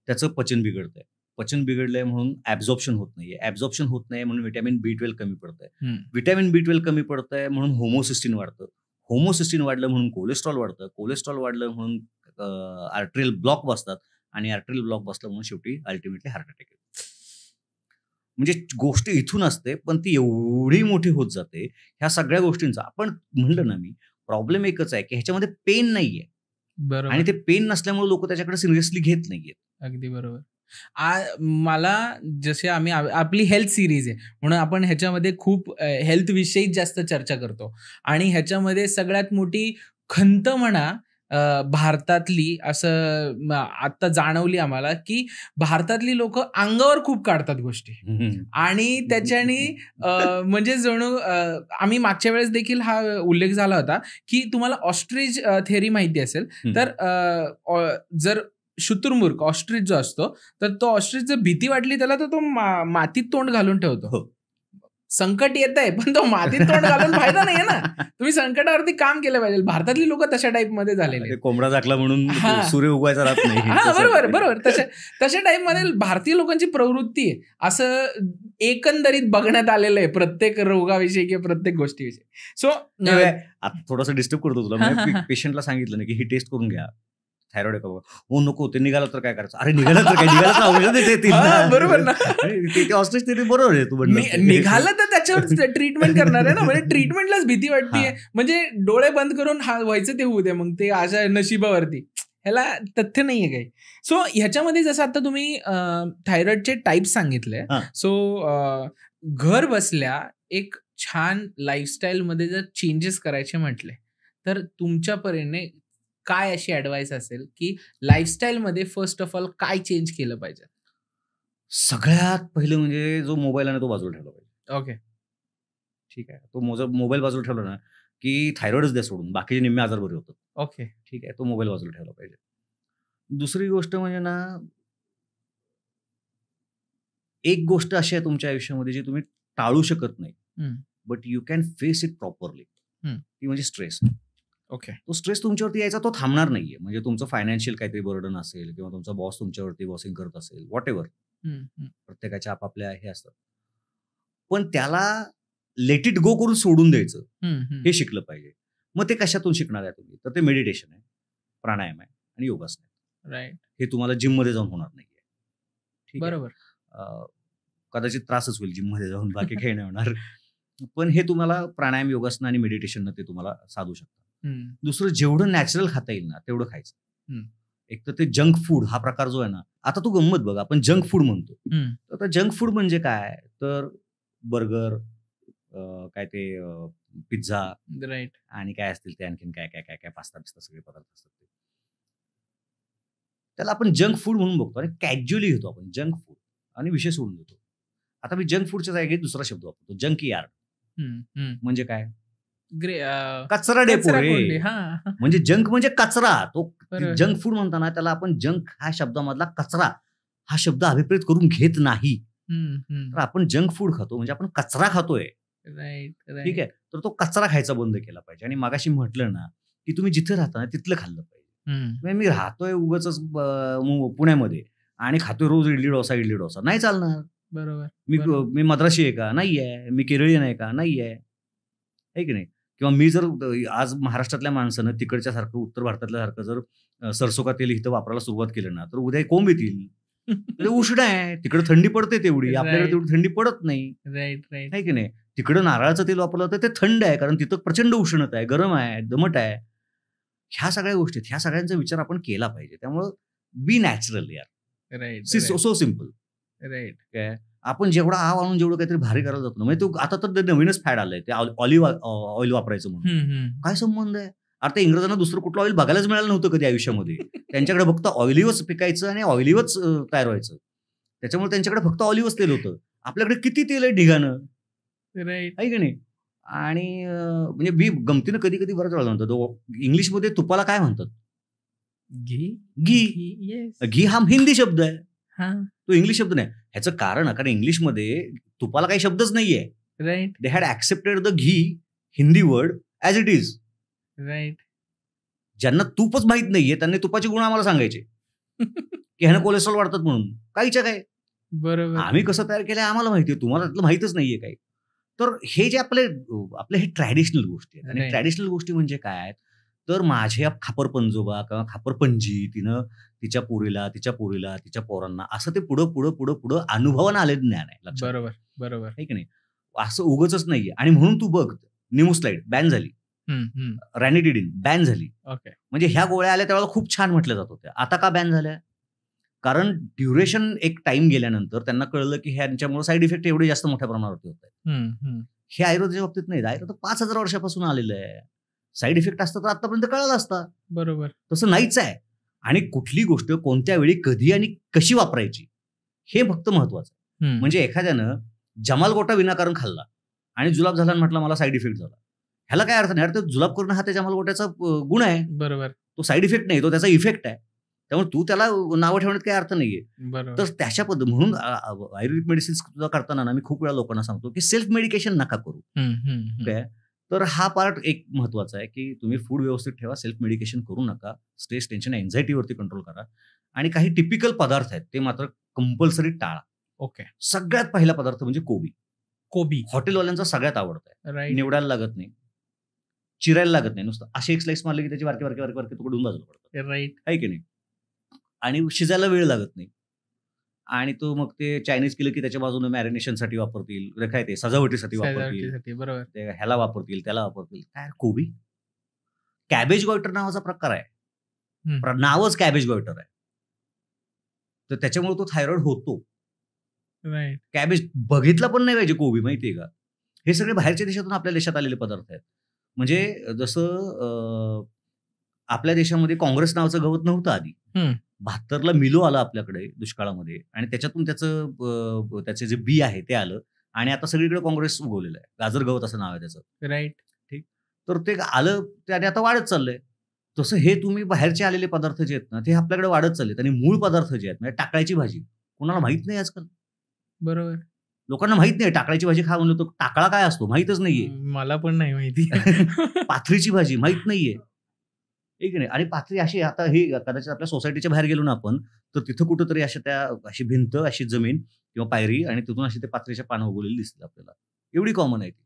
त्याचं पचन बिघडतंय. पचन बिघडलंय म्हणून ऍब्झॉर्प्शन होत नाहीये. ऍब्झॉर्प्शन होत नाही म्हणून व्हिटॅमिन B12 कमी पडतंय. व्हिटॅमिन B12 कमी पडतंय म्हणून होमोसिस्टिन वाढतं. होमोसिस्टिन वाढलं म्हणून कोलेस्ट्रॉल वाढतं. कोलेस्ट्रॉल वाढलं म्हणून आर्टरियल ब्लॉक बसतात आणि आर्टरियल ब्लॉक बसलं म्हणून शेवटी अल्टिमेटली हार्ट अटॅक येतो. म्हणजे गोष्ट इथून असते, पण ती एवढी मोठी होत जाते. ह्या सगळ्या गोष्टींचा आपण म्हणलं ना, मी प्रॉब्लेम एकच आहे की ह्याच्यामध्ये पेन नाहीये. आणि ते पेन नसल्यामुळे लोक त्याच्याकडे सिरियसली घेत नाहीयेत. अगदी बरोबर. मला जसे आम्ही आपली हेल्थ सिरीज आहे म्हणून आपण ह्याच्यामध्ये खूप हेल्थ विषयी जास्त चर्चा करतो आणि ह्याच्यामध्ये सगळ्यात मोठी खंत म्हणा भारतातली असं आता जाणवली आम्हाला की भारतातली लोक अंगावर खूप काढतात गोष्टी आणि त्याच्याने म्हणजे जणू आम्ही मागच्या वेळेस देखील हा उल्लेख झाला होता की तुम्हाला ऑस्ट्रिच थेअरी माहिती असेल तर जर शुतुरमुर्ग ऑस्ट्रिच जो असतो तर तो ऑस्ट्रिच जर भीती वाटली त्याला तर तो मातीत तोंड घालून ठेवतो. संकट येत आहे पण तो मातीत तोंड घालून फायदा नाहीये ना. तुम्ही संकटावरती काम केलं पाहिजे. भारतातली लोक तशा टाईप मध्ये झालेले. कोंबडा झाकला म्हणून सूर्य उगवायचा राहत नाही. बरोबर तशा टाईप मध्ये भारतीय लोकांची प्रवृत्ती आहे असं एकंदरीत बघण्यात आलेलं आहे प्रत्येक रोगाविषयी किंवा प्रत्येक गोष्टीविषयी. सो थोडासा डिस्टर्ब करतो तुला. पेशंटला सांगितलं ना की ही टेस्ट करून घ्या थायरॉइड का. हो नको, ते निघालं तर काय करायचं. अरे निघालं तर काय, निघालं तर औषध देतील बरोबर ना. ऑस्ट्रिच थेरी बरोबर आहे. तू निघालं तर त्याच्यावर ट्रीटमेंट करणार आहे ना. म्हणजे ट्रीटमेंटलाच भीती वाटतेय. म्हणजे डोळे बंद करून व्हायचं ते होऊ दे मग ते अशा नशिबावरती. ह्याला तथ्य नाहीये काही. सो ह्याच्यामध्ये जसं आता तुम्ही थायरॉइडचे टाईप सांगितले. सो घर बसल्या एक छान लाईफस्टाईल मध्ये जर चेंजेस करायचे म्हटले तर तुमच्या परीने काय अशी ऍडवाइस असेल की लाईफस्टाईल मध्ये फर्स्ट ऑफ ऑल काय चेंज केलं पाहिजे? सगळ्यात पहिलं म्हणजे जो मोबाईल आहे तो बाजूला ठेवला पाहिजे. ओके. ठीक आहे. तो मोबाईल बाजूला ठेवला ना की थायरॉइडच द्या सोडून, बाकीचे निम्मे आजार बरे होतात. ओके. ठीक आहे. तो मोबाईल बाजूला ठेवला पाहिजे. दुसरी गोष्ट म्हणजे ना, एक गोष्ट अशी आहे तुमच्या आयुष्यामध्ये जी तुम्ही टाळू शकत नाही, हं. But you can face it properly. हं. ती म्हणजे स्ट्रेस. ओके. तो स्ट्रेस तुमच्यावरती यायचा तो थांबणार नाहीये. म्हणजे तुमचं फायनान्शियल काहीतरी बर्डन असेल किंवा तुमचा बॉस तुमच्यावरती बॉसिंग करत असेल, व्हॉटएव्हर. हं, हं. प्रत्येकाच्या आपापल्या हे असतात. पण त्याला लेट इट गो करून सोडून द्यायचं, हं, हं. हे शिकलं पाहिजे. मग ते कशातून शिकणार आहे तुम्ही? तर ते मेडिटेशन आहे, प्राणायाम आहे आणि योगासन आहे. राइट. हे तुम्हाला जिममध्ये जाऊन होणार नाहीये. ठीक आहे. बरोबर. कदाचित त्रासच होईल जिममध्ये जाऊन, बाकी काही नाही होणार. पण हे तुम्हाला प्राणायाम, योगासन आणि मेडिटेशननं ते तुम्हाला साधू शकतात. हं. दुसरं, जेवढं नॅचरल खाता येईल ना तेवढं खायचं. हं. एक तर ते जंक फूड हा प्रकार जो आहे ना, आता तू गंमत बघ, आपण जंक फूड म्हणतो. हं. तर जंक फूड म्हणजे काय? तर बर्गर, काय ते पिझ्झा राइट. आणि काय असतील ते आणखीन काय काय काय काय पास्ता बिस्ता सगळे पदार्थ असतात ते. त्याला आपण जंक फूड म्हणून बघतो आणि कॅज्युअली घेतो आपण जंक फूड आणि विषय सोडून देतो. आता मी जंक फूडच्या जागी दुसरा शब्द वापरतो, जंक यार्ड. हं, हं. म्हणजे काय? कचरा कचरा डेपो कोंडी. रे. हां. म्हणजे जंक म्हणजे कचरा. तो बरोबर. जंक फूड म्हणताना त्याला आपण जंक हा शब्दामधला कचरा हा शब्द अभिप्रेत करून घेत नाही. हं, हं. तर आपण जंक फूड खातो म्हणजे आपण कचरा खातोय. राइट, ठीक राइट. आहे. तर तो कचरा खायचा बंद केला पाहिजे. आणि मगाशी म्हटलं ना की तुम्ही जिथे राहता ना तिथलं खाल्लं पाहिजे. हं. म्हणजे मी राहतोय उगाचच पुण्यामध्ये आणि खातोय रोज इडली डोसा नाही चालणार. बरोबर. मी मद्रासी आहे का? नाही आहे. मी केरळीयन आहे का? नाही आहे. है की नाही? किंवा मी जर आज महाराष्ट्रातल्या माणसानं तिकडच्या सारखं, उत्तर भारतातल्या सारखं जर सरसो का तेल इथं वापरायला सुरुवात केली ना, तर उद्या कोंब येतील. ते उष्ण आहे. तिकडे थंडी पडते तेवढी, आपल्याकडे Right. तेवढी थंडी पडत नाही. Right, right. है की नाही? तिकडं नारळाचं तेल वापरलं तर ते थंड आहे, कारण तिथं प्रचंड उष्णता आहे, गरम आहे, दमट आहे. ह्या सगळ्या गोष्टी, ह्या सगळ्यांचा विचार आपण केला पाहिजे. त्यामुळं बी नॅचरल यार. Right, see so simple. Right. काय आपण जेवढा आणून जेवढं काहीतरी भारी करायला जातो ना, म्हणजे तो आता तर नवीनच फॅड आलंय ते ऑलिव्ह ऑइल वापरायचं म्हणून. हं, हं. काय संबंध आहे? अरे, इंग्रजांना दुसरं कुठलं ऑइल बघायलाच मिळालं नव्हतं कधी आयुष्यामध्ये. त्यांच्याकडे फक्त ऑइलिव्हच पिकायचं आणि ऑइलिव्हच तयार व्हायचं. त्याच्यामुळे त्यांच्याकडे फक्त ऑलिव्हच तेल होतं. आपल्याकडे किती तेल आहे ढिगानं, राइट. आहे की नाही? आणि म्हणजे मी गमतीनं कधी-कधी बऱ्याच वेळा म्हणतो, इंग्लिशमध्ये तुपाला काय म्हणतात? घी. घी. येस. घी हा हिंदी शब्द आहे. हां. तो इंग्लिश शब्द नाही. ह्याचं कारण कारण इंग्लिशमध्ये तुपाला काही शब्दच नाहीये. Right, they had accepted the ghee Hindi word as it is. Right. ज्यांना तूपच माहित नाहीये त्यांनी तुपाचे गुण आम्हाला सांगायचे की ह्यानं कोलेस्ट्रॉल वाढतात म्हणून. काहीच्या काय. बरोबर. आम्ही कसं तयार केलंय आम्हाला माहिती आहे, तुम्हाला त्यातलं माहितच नाहीये काही. तर हे जे आपले हे ट्रॅडिशनल गोष्टी आहेत. आणि Right. ट्रॅडिशनल गोष्टी म्हणजे काय? तर माझ्या खापर पंजोबा किंवा खापर पंजी तिनं तिच्या पोरीला, तिच्या पोरांना असं ते पुढं अनुभवानं आलेलं ज्ञान आहे. लक्षात बरोबर, बरोबर. आहे की नाही? असं उगाचच नाहीये. आणि म्हणून तू बघ, निमोस्लाइड बॅन झाली, हं, हं. रॅनिटिडिन बॅन झाली. ओके. म्हणजे ह्या गोळ्या आल्या त्यावेळेला खूप छान म्हटल्या जात होत्या. आता का बॅन झाल्या? कारण ड्युरेशन एक टाइम गेल्यानंतर त्यांना कळलं की ह्यांच्यामुळे साईड इफेक्ट एवढे जास्त मोठ्या प्रमाणावरती होत आहेत. हं, हं. हे आयुर्वेदाच्या बाबतीत नाही. आयुर्वेद 5,000 वर्षापासून आलेलं आहे. साईड इफेक्ट असतं तर आतापर्यंत कळालं असतं. बरोबर. तसं नाहीच आहे. आणि कुठली गोष्ट कोणत्या वेळी, कधी आणि कशी वापरायची हे फक्त महत्वाचं आहे. हं. म्हणजे एखाद्यानं जमाल गोटा विनाकारण खाल्ला आणि जुलाब झाला आणि म्हटलं मला साईड इफेक्ट झाला. ह्याला काय अर्थ नाही. अरे, जुलाब करणं हा त्या जमाल गोट्याचा गुण आहे. बरोबर, तो साईड इफेक्ट नाही, तो त्याचा इफेक्ट आहे. त्यामुळे तू त्याला नावं ठेवण्यात काही अर्थ नाहीये. बरोबर. तर त्याच्या म्हणून आयुर्वेदिक मेडिसिन सुद्धा करताना ना मी खूप वेळा लोकांना सांगतो की सेल्फ मेडिकेशन नका करू. हं, हं, हं. काय? तर हा पार्ट एक महत्वाचा आहे की तुम्ही फूड व्यवस्थित ठेवा, सेल्फ मेडिकेशन करू नका, स्ट्रेस, टेन्शन, एन्झायटीवरती कंट्रोल करा. आणि काही टिपिकल पदार्थ आहेत ते मात्र कंपल्सरी टाळा. ओके. सगळ्यात पहिला पदार्थ म्हणजे कोबी. कोबी. हॉटेलवाल्यांचा सगळ्यात आवडत आहे. राइट. निवडायला लागत नाही, चिरायला लागत नाही, नुसतं असे एक स्लाइस मारले की त्याचे बारके तुकडे बाजूला पडतात. राइट. आहे की नाही? आणि शिजायला वेळ लागत नाही. आणि तो मग ते चायनीज केलं की त्याच्या बाजूने मॅरिनेशनसाठी वापरतील, काय ते सजावटीसाठी वापरतील, सजावटीसाठी. बरोबर. ते ह्याला वापरतील, त्याला वापरतील. काय कोबी? कॅबेज गॉयटर नावाचा प्रकार आहे. हं. नावच कॅबेज गॉयटर आहे. तर त्याच्यामुळे तो थायरॉइड होतो. राइट. कॅबेज बघितला पण नाही पाहिजे कोबी, माहितीये का? हे सगळे बाहेरच्या देशातून आपल्या देशात आलेले पदार्थ आहेत. म्हणजे जसं आपल्या देशामध्ये काँग्रेस नावाचं गवत नव्हतं आधी. हं. 72ला मिलो आला आपल्याकडे दुष्काळामध्ये आणि त्याच्यातून त्याचे जे बी आहे ते आलं आणि आता सगळीकडे काँग्रेस उगवलेलं आहे. गाजर गवत असं नाव आहे त्याचं. राईट. ठीक. तर ते आलं त्याने आता वाढत चाललंय. तसं हे तुम्ही बाहेरचे आलेले पदार्थ जे आहेत ना ते आपल्याकडे वाढत चाललेत आणि मूळ पदार्थ जे आहेत म्हणजे टाकळ्याची भाजी कोणाला माहित नाही आजकाल. बरोबर. लोकांना माहित नाही टाकळ्याची भाजी खा म्हणलं तर टाकळा काय असतो माहितच नाहीये. मला पण नाही माहिती. पाथरीची भाजी माहित नाहीये. एक नाही. आणि पाथरी अशी आता हे कदाचित आपल्या सोसायटीच्या बाहेर गेलो ना आपण तर तिथं कुठंतरी अशी भिंत अशी जमीन किंवा पायरी आणि तिथून अशी ते पाथरीच्या पानं उगवलेली दिसतील आपल्याला. एवढी कॉमन आहे ती.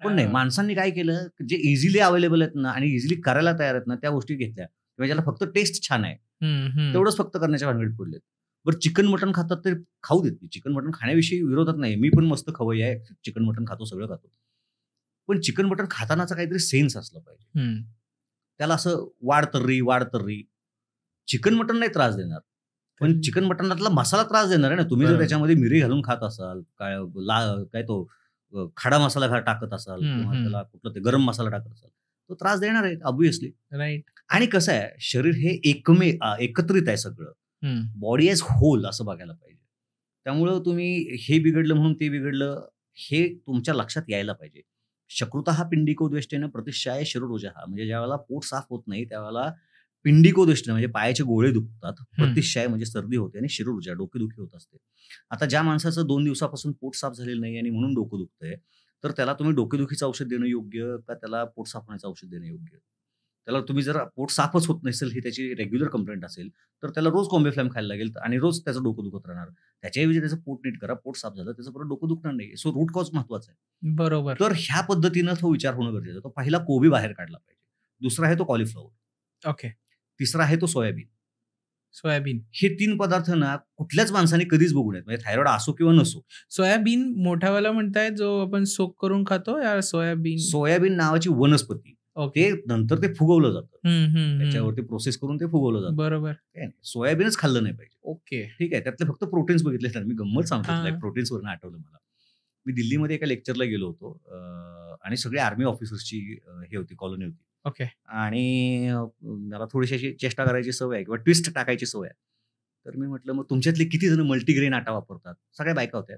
पण नाही माणसांनी काय केलं जे इझिली अवेलेबल आहेत ना आणि इझिली करायला तयार आहेत ना त्या गोष्टी घेतल्या किंवा ज्याला फक्त टेस्ट छान आहे तेवढंच फक्त करण्याच्या भानगडीत पडलेत. बरं चिकन मटण खातात तर खाऊ देत. चिकन मटण खाण्याविषयी विरोधात नाही. मी पण मस्त खवय्ये आहे. चिकन मटण खातो सगळं खातो. पण चिकन मटण खातानाचा काहीतरी सेन्स असला पाहिजे. त्याला असं वाढ तर्री चिकन मटण नाही त्रास देणार पण चिकन मटणातला मसाला त्रास देणार आहे ना. तुम्ही जर त्याच्यामध्ये मिरी घालून खात असाल काय तो खडा मसाला टाकत असाल किंवा त्याला कुठलं ते गरम मसाला टाकत असाल तो त्रास देणार आहे ऑब्व्हियसली. राईट. आणि कसं आहे शरीर हे एकत्रित आहे सगळं. बॉडी ॲज होल असं बघायला पाहिजे. त्यामुळं तुम्ही हे बिघडलं म्हणून ते बिघडलं हे तुमच्या लक्षात यायला पाहिजे. शकृतः पिंडिकोद्वेष्टेन प्रतिशाय शिरोरुजः म्हणजे ज्यावेळेला पोट साफ होत नाही त्यावेळेला पिंडिकोद्वेष्टेन म्हणजे पायाचे गोळे दुखतात. प्रतिशाय म्हणजे सर्दी होते आणि शिरोरुजा डोकेदुखी होत असते. आता ज्या माणसाचं 2 दिवसापासून पोट साफ झालेलं नाही आणि म्हणून डोकं दुखतंय तर त्याला तुम्ही डोकेदुखीचं औषध देणं योग्य का त्याला पोट साफ होण्याचं औषध देणं योग्य. त्याला तुम्ही जर पोट साफच होत नसेल ही त्याची रेग्युलर कंप्लेंट असेल तर त्याला रोज कॉम्बिफ्लॅम खायला लागेल आणि रोज त्याचं डोकं दुखत राहणार. त्याच्याऐवजी त्याचं पोट नीट करा. पोट साफ झालं त्याचं परत डोकं दुखणार नाही. सो रूट कॉज महत्वाचा आहे. बरोबर. तर ह्या पद्धतीनं तो विचार होणं गरजेचं आहे. तो पहिला कोबी बाहेर काढला पाहिजे. दुसरा आहे तो कॉलीफ्लॉवर. ओके. तिसरा आहे तो सोयाबीन. हे 3 पदार्थ ना कुठल्याच माणसाने कधीच बघू नयेत. म्हणजे थायरॉइड असो किंवा नसो. सोयाबीन मोठावाला म्हणताय जो आपण सोक करून खातो या सोयाबीन नावाची वनस्पती. ते नंतर ते फुगवलं जातं. त्याच्यावरती प्रोसेस करून ते फुगवलं जातं. बरोबर. सोयाबीनच खाल्लं नाही पाहिजे. ओके. ठीक आहे. त्यातले फक्त प्रोटीन्स बघितले तर मी गंमत सांगतो. प्रोटीन्स वरून आठवलं मला. मी दिल्लीमध्ये एका लेक्चरला गेलो होतो आणि सगळे आर्मी ऑफिसर्सची हे होती कॉलनी होती. ओके. आणि मला थोडीशी अशी चेष्टा करायची सवय आहे किंवा ट्विस्ट टाकायची सवय आहे. तर मी म्हटलं मग तुमच्यातले किती जण मल्टीग्रेन आटा वापरतात. सगळ्या बायका होत्या.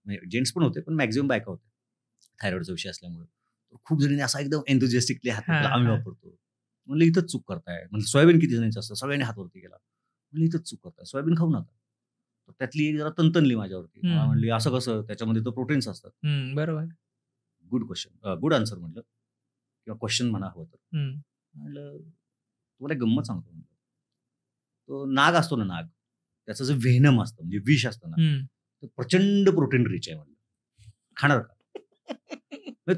म्हणजे जेंट्स पण होते पण मॅक्झिमम बायका होत्या. थायरॉइडचा विषय असल्यामुळे खूप जणांनी असा एकदम एन्थुजियास्टिकली हात आम्ही वापरतो. म्हणलं इथंच चूक करताय. म्हणजे सोयाबीन किती जणांचं असतं सगळ्यांनी हातवरती केला. म्हणलं इथंच चूक करताय. सोयाबीन खाऊ नका. त्यातली एक जरा तनतनली माझ्यावरती. म्हणली असं कसं त्याच्यामध्ये तर प्रोटीन्स असतात. बरोबर. गुड क्वेश्चन गुड आन्सर म्हटलं किंवा क्वेश्चन म्हणा हवं तर. म्हणलं तुम्हाला एक गंमत सांगतो. म्हणलं तो नाग असतो ना नाग त्याचं जे व्हेनम असतं म्हणजे विष असतं ना तर प्रचंड प्रोटीन रिच आहे. म्हणलं खाणार का.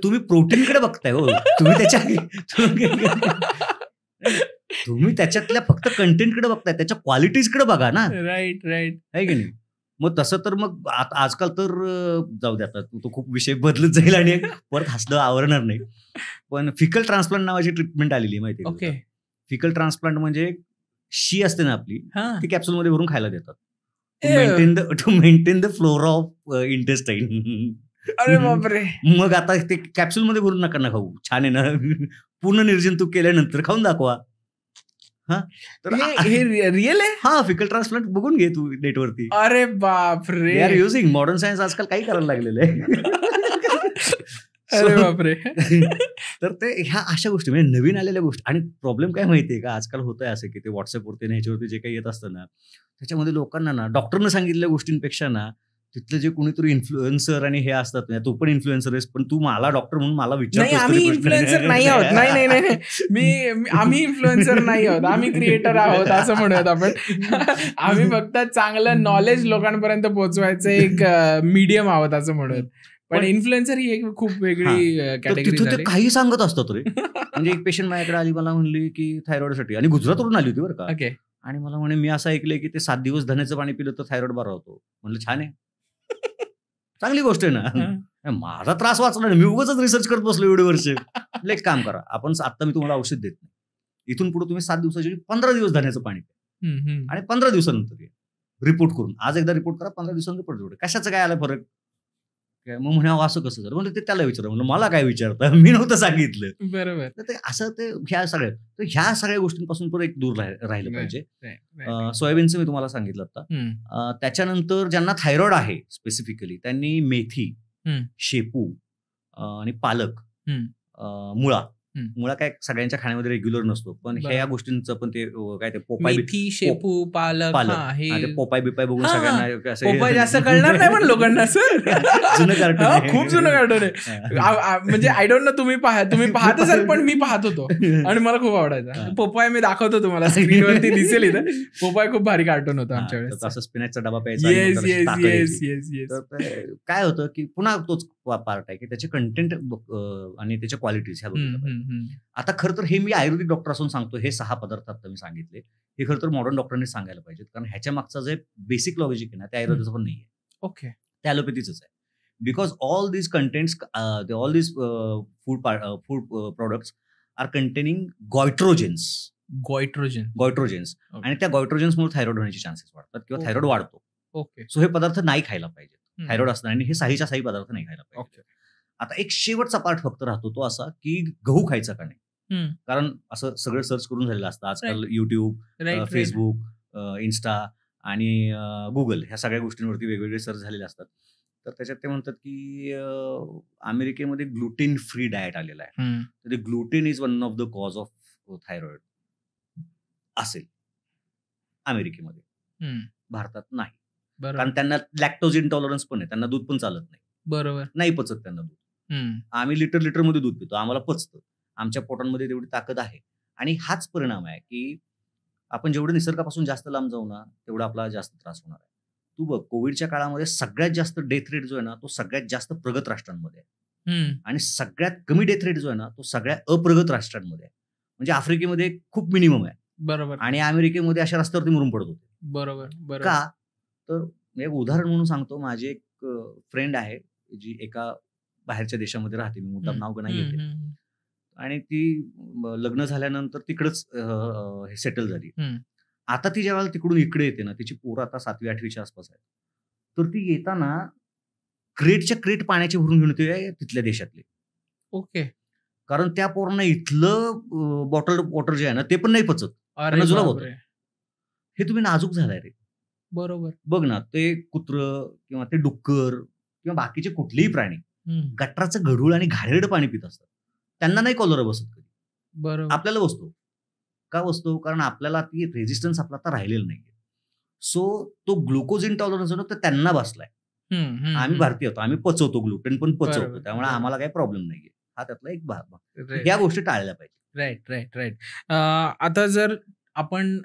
तुम्ही प्रोटीनकडे बघताय हो. तुम्ही त्याच्यातल्या फक्त कंटेंटकडे बघताय त्याच्या क्वालिटीजकडे बघा ना. राईट आहे की नाही. मग तसं तर मग आजकाल तर जाऊ द्या तो खूप विषय बदलत जाईल आणि परत हसलं आवरणार नाही. पण फिकल ट्रान्सप्लांट नावाची ट्रीटमेंट आलेली माहिती आहे. ओके. फिकल ट्रान्सप्लांट म्हणजे शी असते ना आपली ती कॅप्सूलमध्ये भरून खायला देतात. To maintain the flora of intestine. अरे बापरे. मग आता ते कॅप्सूल मध्ये भरून नका ना खाऊ. छान आहे ना. पूर्ण निर्जंतुक केल्यानंतर खाऊन दाखवा. रिअल आहे. हा फिकल ट्रान्सप्लांट बघून घे तू नेटवरती. अरे बापरे. आर युझिंग मॉडर्न सायन्स आजकाल काही करायला लागलेलं आहे. अरे बापरे. तर ते ह्या अशा गोष्टी म्हणजे नवीन आलेल्या गोष्टी. आणि प्रॉब्लेम काय माहितीये का आजकाल होतंय असं की ते व्हॉट्सअपवरती ह्याच्यावरती जे काही येत असतं ना त्याच्यामध्ये लोकांना ना डॉक्टरनं सांगितलेल्या गोष्टींपेक्षा ना तिथलं जे कोणीतरी इन्फ्लुएन्सर आणि हे असतात ना तू पण इन्फ्लुएन्सर आहेस पण तू मला डॉक्टर म्हणून मला विचारतोस. आम्ही इन्फ्लुएन्सर नाही आहोत. नाही आम्ही इन्फ्लुएन्सर नाही आहोत. आम्ही क्रिएटर आहोत असं म्हणूयात आपण. आम्ही फक्त चांगलं नॉलेज लोकांपर्यंत पोहोचवायचं एक मीडियम आहोत असं म्हणूयात. पण इन्फ्लुएन्सर ही एक खूप वेगळी कॅटेगरी झाली. ते काही सांगत असतात रे. म्हणजे एक पेशंट माझ्याकडे आली मला म्हणली की थायरॉइडसाठी आणि गुजरातवरून आली होती बरं का. ओके. आणि मला म्हणे मी असं ऐकलंय की ते 7 दिवस धण्याचं पाणी पिलं तर थायरॉइड बरा होतो. म्हणलं छान आहे चांगली गोष्ट आहे ना. माझा त्रास वाचला नाही. मी उगाच रिसर्च करत बसलो एवढे वर्ष. एक काम करा आपण आता मी तुम्हाला औषध देत नाही. इथून पुढे तुम्ही 7 दिवसाची 15 दिवस धण्याचं पाणी प्या आणि 15 दिवसानंतर रिपोर्ट करून आज एकदा रिपोर्ट करा 15 दिवसांनी रिपोर्ट जोडे कशाचं काय आलं फरक. मग म्हणे असं कसं झालं म्हणजे ते त्याला विचारा. म्हणलं मला काय विचारता मी नव्हतं सांगितलं. बरोबर. तर ते असं ते ह्या सगळ्या गोष्टींपासून पण एक दूर राहिलं पाहिजे. सोयाबीनचं मी तुम्हाला सांगितलं आता. त्याच्यानंतर ज्यांना थायरॉइड आहे स्पेसिफिकली त्यांनी मेथी शेपू आणि पालक, मुळा. मुळा काय सगळ्यांच्या खाण्यामध्ये रेग्युलर नसतो, पण ह्या गोष्टींचं पण ते काय ते पोपाय, मेथी, शेपू, पालक, ते पोपाय बिपाय बघून सगळ्यांना पोपाय जास्त कळणार नाही पण लोकांना सर. जुनं कार्टून, खूप जुनं कार्टून आहे. म्हणजे आय डोंट नो तुम्ही पाहत असाल, पण मी पाहत होतो आणि मला खूप आवडायचा पोपाय. मी दाखवतो तुम्हाला, स्क्रीनवरती दिसेल इथं. पोपाय खूप भारी कार्टून होतं आमच्या वेळेस. असं स्पिनॅचचा डबा प्यायचा. काय होतं की पुन्हा तोच पार्ट आहे की त्याचे कंटेंट आणि त्याच्या क्वालिटीज ह्या बघितल्या. आता खरं तर हे मी आयुर्वेदिक डॉक्टर असून सांगतो, हे 6 पदार्थ आता मी सांगितले हे खरं तर मॉडर्न डॉक्टरांनी सांगायला पाहिजेत, कारण ह्याच्या मागचा जे बेसिक लॉजिक आहे ना ते आयुर्वेदाचं पण नाहीये. ओके. ते ॲलोपॅथीच आहे. Because all these contents, all these food products are containing goitrogens. आणि त्या गॉयट्रोजेन्समुळे थायरॉइड होण्याचे चान्सेस वाढतात किंवा थायरॉइड वाढतो. ओके. सो हे पदार्थ नाही खायला पाहिजे थायरॉइड असणार, आणि हे साहीच्या साही पदार्थ नाही खायला पाहिजे. आता एक शेवटचा पार्ट फक्त राहतो तो असा की गहू खायचा का नाही, कारण असं सगळं सर्च करून झालेलं असतं आजकाल. युट्यूब, फेसबुक, इन्स्टा आणि गुगल ह्या सगळ्या गोष्टींवरती वेगवेगळे सर्च झालेले असतात. तर त्याच्यात ते म्हणतात की अमेरिकेमध्ये ग्लुटेन फ्री डाएट आलेला आहे. तर ते gluten is one of the cause of thyroid असेल अमेरिकेमध्ये, भारतात नाही. कारण त्यांना लॅक्टोज इंटॉलरन्स पण आहे, त्यांना दूध पण चालत नाही. बरोबर. नाही पचत त्यांना दूध. आम्ही लिटर मध्ये दूध पितो, आम्हाला पचतं, आमच्या पोटांमध्ये तेवढी ताकद आहे. आणि हाच परिणाम आहे की आपण जेवढं निसर्गापासून जास्त लांब जाऊ ना तेवढा आपला जास्त त्रास होणार आहे. तू बघ, कोविडच्या काळामध्ये सगळ्यात जास्त डेथ रेट जो आहे ना तो सगळ्यात जास्त प्रगत राष्ट्रांमध्ये आहे, आणि सगळ्यात कमी डेथ रेट जो आहे ना तो सगळ्या अप्रगत राष्ट्रांमध्ये आहे. म्हणजे आफ्रिकेमध्ये खूप मिनिमम आहे. बरोबर. आणि अमेरिकेमध्ये अशा रस्त्यावरती मरून पडत होते. बरोबर. का? तर एक उदाहरण म्हणून सांगतो. माझी एक फ्रेंड आहे जी एका बाहेरच्या देशामध्ये राहते, मी मुद्दाम नाव नाही घेते, आणि ती लग्न झाल्यानंतर तिकडच सेटल झाली. आता ती ज्यावेळेला तिकडून इकडे येते ना, तिची पोरं आता 7वी 8वीच्या आसपास आहे, तर ती येताना क्रेटच्या क्रेट पाण्याची भरून घेऊन येते तिथल्या देशातले. ओके. कारण त्या पोरांना इथलं बॉटल्ड वॉटर जे आहे ना ते पण नाही पचत, त्यांना जुलाब होतं. हे तुम्ही नाजूक झालाय रे. बरोबर. बघ ना, ते कुत्रं किंवा ते डुक्कर किंवा बाकीचे कुठलेही प्राणी गटराचं गढूळ आणि घाणेरडं पाणी पित असतात, त्यांना नाही कॉलरा बसत कधी. बरोबर. आपल्याला बसतो. का बसतो? कारण आपल्याला ती रेझिस्टन्स आपला आता राहिलेला नाहीये. सो तो ग्लुकोज इंटॉलरन्स आहे ना तर त्यांना बसलाय. आम्ही भारतीय होतो, आम्ही पचवतो, ग्लुटेन पण पचवतो, त्यामुळे आम्हाला काही प्रॉब्लेम नाहीये. हा त्यातला एक भाग. या गोष्टी टाळल्या पाहिजे. राईट. आता जर आपण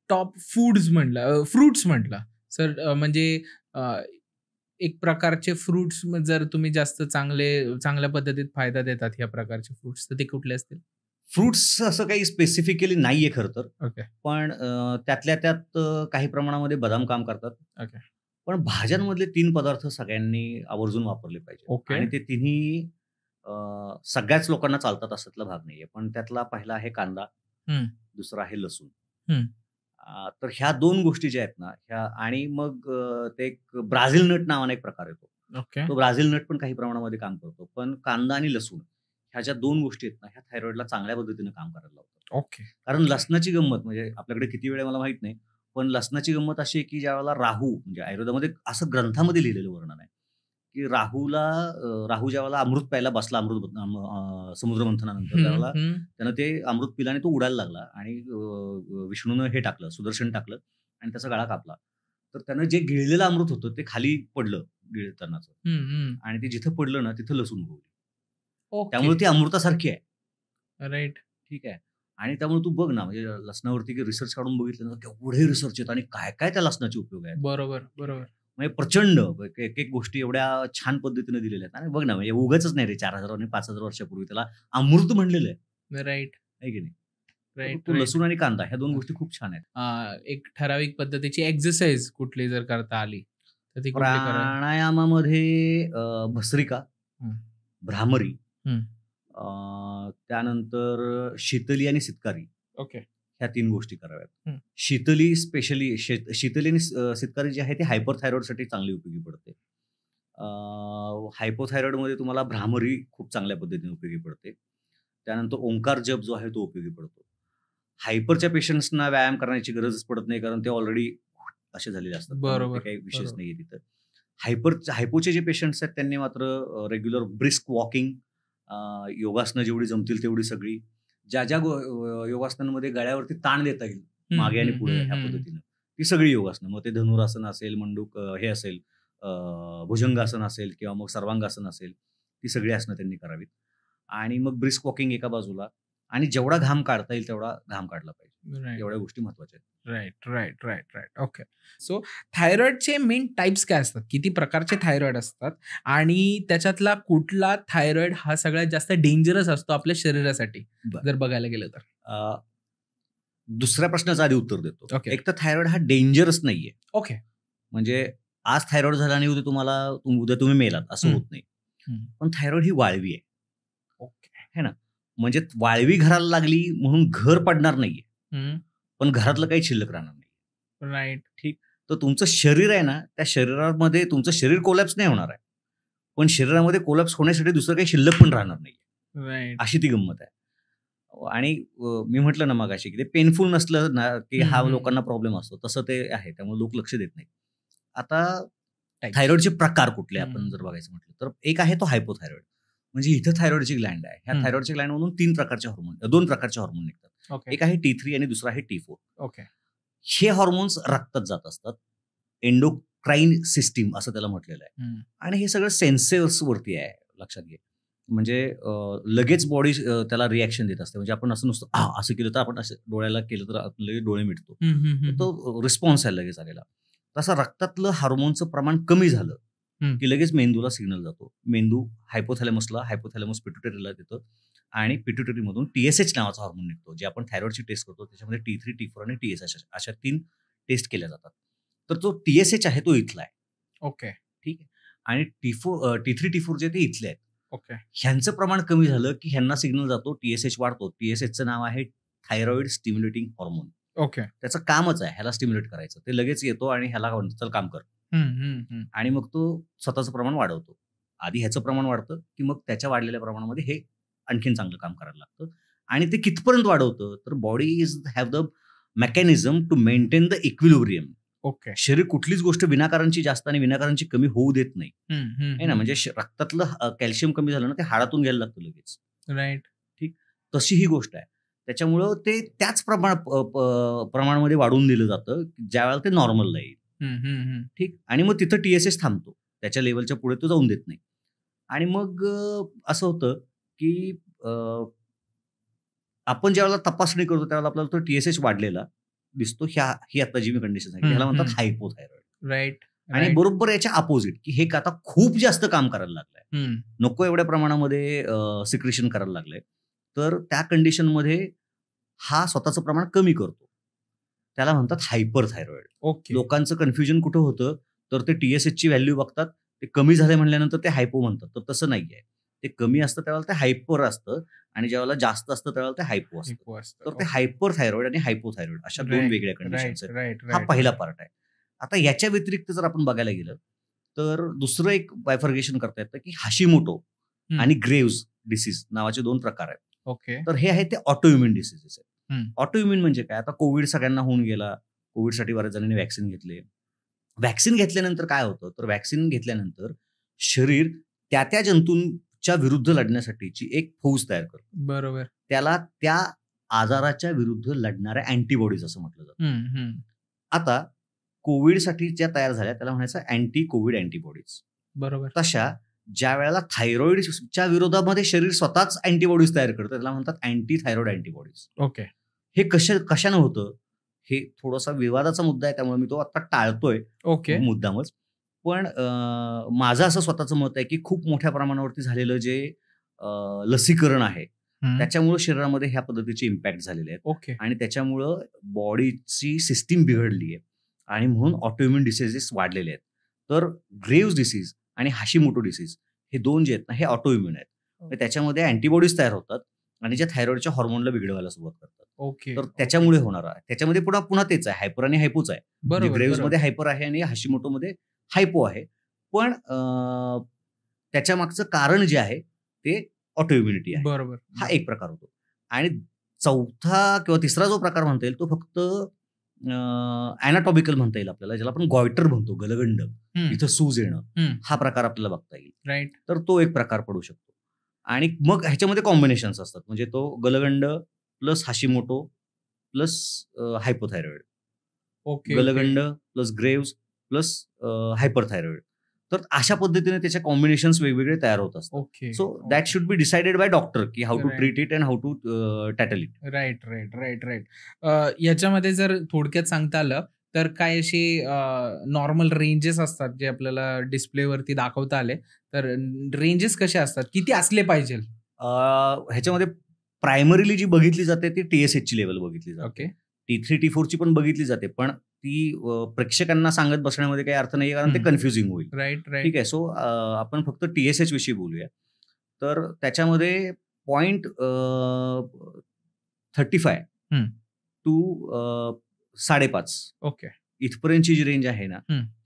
टॉप फूड्स म्हटलं, फ्रुट्स म्हटलं सर, म्हणजे एक प्रकारचे फ्रुट्स जर तुम्ही जास्त चांगल्या पद्धतीत फायदा देतात ह्या प्रकारचे फ्रुट्स, तर ते कुठले असतील? फ्रुट्स असं काही स्पेसिफिकली नाहीये खरं तर. ओके. पण त्यातल्या त्यात काही प्रमाणामध्ये बदाम काम करतात. ओके. पण भाज्यांमधले 3 पदार्थ सगळ्यांनी आवर्जून वापरले पाहिजे. ओके. आणि ते तिन्ही सगळ्याच लोकांना चालतात असातला भाग नाहीये. पण त्यातला पहिला आहे कांदा, दुसरा आहे लसूण. तर ह्या 2 गोष्टी ज्या आहेत ना ह्या, आणि मग ते एक ब्राझील नट नावाने एक प्रकार येतो. ओके. तो ब्राझील नट पण काही प्रमाणामध्ये काम करतो. पण कांदा आणि लसूण ह्या ज्या 2 गोष्टी आहेत ना ह्या थायरॉइडला चांगल्या पद्धतीने काम करायला लावतात. ओके. कारण लसणाची गंमत म्हणजे आपल्याकडे किती वेळ मला माहित नाही, पण लसणाची गंमत अशी आहे की ज्यावेळेला राहू, म्हणजे आयुर्वेदामध्ये असं ग्रंथामध्ये लिहिलेलं वर्णन आहे की राहू ज्यावेळेला अमृत प्यायला बसला, समुद्र मंथनानंतर, त्यावेळेला त्यानं ते अमृत पिलं आणि तो उडायला लागला, आणि विष्णूनं हे टाकलं, सुदर्शन टाकलं आणि त्याचा गळा कापला. तर त्यानं जे गिळलेलं अमृत होतं ते खाली पडलं गिळतानाचं, आणि ते जिथं पडलं ना तिथं लसूण उगवली. त्यामुळे ती अमृतासारखी आहे. राईट. ठीक आहे. आणि त्यामुळे तू बघ ना, म्हणजे लसणावरती रिसर्च काढून बघितलं ना, केवढे रिसर्च आहेत आणि काय काय त्या लसणाचे उपयोग आहेत. बरोबर. म्हणजे प्रचंड एक गोष्टी एवढ्या छान पद्धतीने दिलेल्या आहेत. आणि बघ ना, म्हणजे उगाच नाही रे 4000 आणि 5000 वर्षापूर्वी त्याला अमृत म्हणलेलं आहे. राईट. आहे की नाही? राईट. लसूण आणि कांदा ह्या 2 गोष्टी खूप छान आहेत. एक ठराविक पद्धतीची एक्सरसाइज कुठली जर करता आली तर ती प्राणायामामध्ये भस्त्रिका, भ्रामरी, त्यानंतर शीतली आणि सितकारी. ओके. ह्या 3 गोष्टी कराव्यात. शीतली स्पेशली शीतली आणि सितकारी जी आहे ती हायपरथायरॉइडसाठी चांगली उपयोगी पडते. हायपोथायरॉइडमध्ये तुम्हाला भ्रामरी खूप चांगल्या पद्धतीने उपयोगी पडते. त्यानंतर ओंकार जप जो आहे तो उपयोगी पडतो. हायपरच्या पेशंट्सना व्यायाम करण्याची गरजच पडत नाही, कारण ते ऑलरेडी असे झालेले असतात. बरोबर. काही विशेष नाहीये तिथं. हायपोचे जे पेशंट्स आहेत त्यांनी मात्र रेग्युलर ब्रिस्क वॉकिंग, योगासनं जेवढी जमतील तेवढी सगळी, ज्या योगासनांमध्ये गळ्यावरती ताण देता येईल मागे आणि पुढे ह्या पद्धतीनं ती सगळी योगासनं, मग ते धनुरासन असेल, हे असेल, भुजंगासन असेल किंवा मग सर्वांगासन असेल, ती सगळी आसनं त्यांनी करावीत. आणि मग ब्रिस्क वॉकिंग एका बाजूला, आणि जेवढा घाम काढता येईल तेवढा घाम काढला पाहिजे. एवढ्या गोष्टी महत्वाच्या आहेत. राईट. ओके. सो थायरॉइडचे मेन टाइप्स काय असतात? किती प्रकारचे थायरॉइड असतात आणि त्याच्यातला कुठला थायरॉइड हा सगळ्यात जास्त डेंजरस असतो आपल्या शरीरासाठी जर बघायला गेलं तर? दुसऱ्या प्रश्नाचं आधी उत्तर देतो. Okay. एक तर थायरॉइड हा डेंजरस नाहीये. ओके. म्हणजे आज थायरॉइड झाला आणि उद्या तुम्ही मेलात असं होत नाही. पण थायरॉइड ही वाळवी आहे. ओके. है ना? म्हणजे वाळवी घराला लागली म्हणून घर पडणार नाहीये, पण घरातलं काही शिल्लक राहणार नाही. राईट. ठीक. तर तुमचं शरीर आहे ना, त्या शरीरामध्ये तुमचं शरीर कोलॅप्स नाही होणार आहे, पण शरीरामध्ये कोलॅप्स होण्यासाठी दुसरं काही शिल्लक पण राहणार नाही. राईट. अशी ती गंमत आहे. आणि मी म्हटलं ना मगाशी की ते पेनफुल नसलं ना की हा लोकांना प्रॉब्लेम असतो, तसं ते आहे. त्यामुळे लोक लक्ष देत नाही. आता थायरॉइडचे प्रकार कुठले आपण जर बघायचं म्हटलं तर एक आहे तो हायपोथायरॉइड. म्हणजे इथं थायरॉइडची ग्लँड आहे. ह्या थायरॉइडच्या ग्लँडमधून 2 प्रकारचे हॉर्मोन निघतात. एक आहे T3 आणि दुसरा आहे T4. ओके. हे हॉर्मोन्स रक्तात जात असतात. एंडोक्राईन सिस्टीम असं त्याला म्हटलेलं आहे. आणि हे सगळं सेन्सर्स वरती आहे, लक्षात घे. म्हणजे लगेच बॉडी त्याला रिॲक्शन देत असते. म्हणजे आपण असं नुसतं असं केलं तर, आपण असं डोळ्याला केलं तर लगेच डोळे मिटतो, तो रिस्पॉन्स आहे लगेच आलेला. तसं रक्तातलं हार्मोनचं प्रमाण कमी झालं की लगेच मेंदूला सिग्नल जातो. मेंदू हायपोथॅलॅमस पिट्युटरीला देतं आणि पिट्युटरीमधून TSH नावाचा हार्मोन निघतो, जे आपण थायरॉइडची टेस्ट करतो. त्याच्यामध्ये T3, T4 आणि TSH अशा 3 टेस्ट केल्या जातात. तर तो TSH आहे तो इथला आहे. ओके. ठीक आहे. आणि T3, T4 जे ते इथले आहेत. ओके. ह्यांचं प्रमाण कमी झालं की ह्यांना सिग्नल जातो, TSH वाढतो. TSHचं नाव आहे थायरॉइड स्टिम्युलेटिंग हॉर्मोन. ओके. त्याचं कामच आहे ह्याला स्टिम्युलेट करायचं. ते लगेच येतो आणि ह्याला चल काम कर, आणि मग तो स्वतःचं प्रमाण वाढवतो. आधी ह्याचं प्रमाण वाढतं की मग त्याच्या वाढलेल्या प्रमाणामध्ये हे आणखीन चांगलं काम करायला लागतं. आणि ते कितपर्यंत वाढवतं तर body is have the mechanism to maintain the equilibrium. Okay. शरीर कुठलीच गोष्ट विनाकारांची जास्त आणि विनाकारांची कमी होऊ देत नाही. आहे ना? म्हणजे रक्तातलं कॅल्शियम कमी झालं ना, ते हाडातून घ्यायला लागतं लगेच. राईट. ठीक. तशी ही गोष्ट आहे. त्याच्यामुळं ते त्याच प्रमाणामध्ये वाढवून दिलं जातं ज्या वेळेला ते नॉर्मलला येईल. ठीक. आणि मग तिथं TSH थांबतो, त्याच्या लेवलच्या पुढे तो जाऊन देत नाही. आणि मग असं होतं की आपण ज्यावेळेला तपासणी करतो त्यावेळेला आपल्याला तो TSH वाढलेला दिसतो. ही आता जी मी कंडिशन सांगितली ह्याला म्हणतात हायपोथायरॉइड. राईट. आणि बरोबर याच्या अपोजिट की हे आता खूप जास्त काम करायला लागलंय, नको एवढ्या प्रमाणामध्ये सिक्रेशन करायला लागलंय, तर त्या कंडिशनमध्ये हा स्वतःचं प्रमाण कमी करतो. त्याला म्हणतात हायपर थायरॉइड. ओके. लोकांचं कन्फ्युजन कुठं होतं तर ते TSH ची व्हॅल्यू बघतात, ते कमी झाले म्हणल्यानंतर ते हायपो म्हणतात. तर तसं नाहीये. ते कमी असतं त्यावेळेला ते हायपर असतं आणि ज्यावेळेला जास्त असतं त्यावेळेला ते हायपो असतं. तर ते हायपर थायरॉइड आणि हायपोथायरॉइड अशा 2 वेगळ्या कंडिशन्स आहेत. हा पहिला पार्ट आहे. आता याच्या व्यतिरिक्त जर आपण बघायला गेलं तर दुसरं एक बायफर्गेशन करता येतं की हाशिमोटो आणि ग्रेव्हज डिसीज नावाचे 2 प्रकार आहेत. ओके. तर हे आहे ते ऑटोइम्युन डिसीजेस आहेत. ऑटोइम्युन म्हणजे काय? आता कोविड सगळ्यांना होऊन गेला. कोविडसाठी बऱ्याच जणांनी व्हॅक्सिन घेतले. व्हॅक्सिन घेतल्यानंतर काय होतं तर व्हॅक्सिन घेतल्यानंतर शरीर त्या जंतूंच्या विरुद्ध लढण्यासाठीची एक फौज तयार करतो. बरोबर. त्याला त्या आजाराच्या विरुद्ध लढणाऱ्या अँटीबॉडीज असं म्हटलं जातं. आता कोविडसाठी ज्या तयार झाल्या त्याला म्हणायचं अँटी कोविड अँटीबॉडीज. बरोबर. तशा ज्या वेळेला थायरॉइडच्या विरोधामध्ये शरीर स्वतःच अँटीबॉडीज तयार करतं त्याला म्हणतात अँटी थायरॉइड अँटीबॉडीज. ओके. हे कशानं होतं हे थोडासा विवादाचा मुद्दा आहे, त्यामुळे मी तो आता टाळतोय. ओके. मुद्दामच. पण माझं असं स्वतःचं मत आहे की खूप मोठ्या प्रमाणावरती झालेलं जे लसीकरण आहे त्याच्यामुळे शरीरामध्ये ह्या पद्धतीचे इम्पॅक्ट झालेले आहेत. ओके. आणि त्याच्यामुळं बॉडीची सिस्टीम बिघडली आहे आणि म्हणून ऑटोइम्युन डिसीजेस वाढलेले आहेत. तर ग्रेव्हज डिसीज आणि हाशिमोटो डिसीज हे 2 जे आहेत ना हे ऑटोइम्युन आहेत. त्याच्यामध्ये अँटीबॉडीज तयार होतात आणि जे थायरॉइडच्या हार्मोनला बिघडवायला सुरुवात करतात. ओके. तर त्याच्यामुळे होणार आहे. त्याच्यामध्ये पुन्हा तेच आहे, हायपर आणि हायपोच आहे. ग्रेव्हज मध्ये हायपर आहे आणि हाशिमोटो मध्ये हायपो आहे. पण त्याच्या मागचं कारण जे आहे ते ऑटोइम्युनिटी आहे. बरोबर. हा एक प्रकार होतो. आणि चौथा किंवा तिसरा जो प्रकार म्हणता येईल तो फक्त अॅनाटॉमिकल म्हणता येईल आपल्याला, ज्याला आपण गॉयटर म्हणतो, गलगंड, इथं सूज येणं, हा प्रकार आपल्याला बघता येईल. राईट. तर तो एक प्रकार पडू शकतो. आणि मग ह्याच्यामध्ये कॉम्बिनेशन्स असतात, म्हणजे तो गलगंड plus Hashimoto plus hypothyroid, okay. गलगंड प्लस ग्रेव्स प्लस हायपरथायरॉइड. तर अशा पद्धतीने त्याचे कॉम्बिनेशन्स वेगवेगळे तयार होत असतात. Okay. So that should be decided by doctor की how to Right. Treat it and how to tackle it. Right right right right. याच्यामध्ये जर थोडक्यात सांगता आलं तर काय असे नॉर्मल रेंजेस असतात जे आपल्याला डिस्प्लेवरती दाखवता आले, तर रेंजेस कसे असतात, किती असले पाहिजे? ह्याच्यामध्ये प्रायमरीली जी बघितली जाते ती TSH ची लेवल बघितली जाते. ओके. T3 T4 ची पण बघितली जाते, पण ती प्रेक्षकांना सांगत बसण्यामध्ये काही अर्थ नाही, कारण ते कन्फ्युजिंग होईल. Right right. ठीक आहे. सो आपण फक्त TSH विषयी बोलूया. तर त्याच्यामध्ये 0.35 टू 5.5 ओके. इथपर्यंतची जी रेंज आहे ना,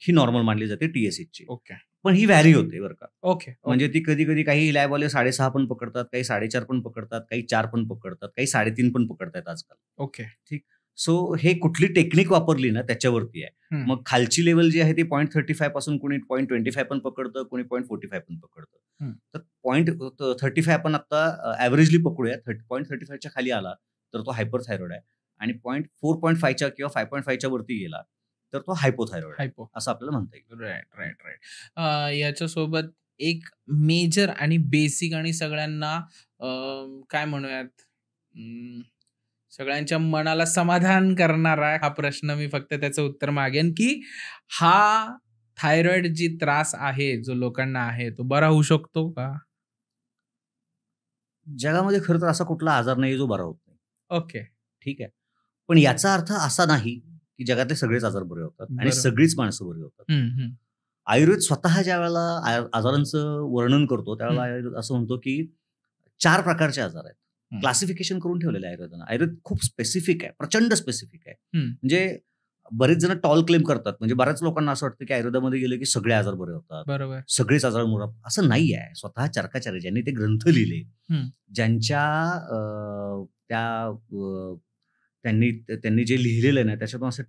ही नॉर्मल मानली जाते TSH ची. ओके. पण ही व्हॅरी होते बरं का. ओके. म्हणजे ती कधी कधी काही लॅबवाले 6.5 पण पकडतात, काही 4.5 पण पकडतात, काही 4 पण पकडतात, काही 3.5 पण पकडतात आजकाल. ओके. ठीक. सो हे कुठली टेक्निक वापरली ना त्याच्यावरती आहे. मग खालची लेवल जी आहे ती 0.35 पासून कोणी 0.25 पण पकडतं, कोणी 0.45 पण पकडतं. तर 0.35 आपण आता ॲव्हरेजली पकडूया. 0.35च्या खाली आला तर तो हायपरथायरॉइड आहे, आणि 4.5च्या किंवा 5.5च्या वरती गेला तर तो हायपोथायरॉइड आहे, असं आपल्याला म्हणता येईल. Right right right. याच्यासोबत एक मेजर आणि बेसिक आणि सगळ्यांना काय म्हणूयात, सगळ्यांच्या मनाला समाधान करणारा हा प्रश्न, मी फक्त त्याचं उत्तर मागेन की हा थायरॉइड जी त्रास आहे जो लोकांना आहे तो बरा होऊ शकतो का? जगामध्ये खरं तर असा कुठला आजार नाही जो बरा होत नाही. ओके. ठीक आहे. पण याचा अर्थ असा नाही की जगातले सगळेच आजार बरे होतात आणि बरोबर. सगळीच माणसं बरी होतात. आयुर्वेद स्वतः ज्या वेळेला आजारांचं वर्णन करतो त्यावेळेला आयुर्वेद असं म्हणतो की 4 प्रकारचे आजार आहेत. क्लासिफिकेशन करून ठेवलेलं आहे आयुर्वेदानं. आयुर्वेद खूप स्पेसिफिक आहे, प्रचंड स्पेसिफिक आहे. म्हणजे बरेच जण टॉल क्लेम करतात, म्हणजे बऱ्याच लोकांना असं वाटतं की आयुर्वेदामध्ये गेले की सगळे आजार बरे होतात, बरोबर. सगळेच आजार मुळात. असं नाही आहे. स्वतः चरकाचार्य ज्यांनी ते ग्रंथ लिहिले, ज्यांच्या त्यांनी जे लिहिलेलं आहे ना त्याच्यातून असं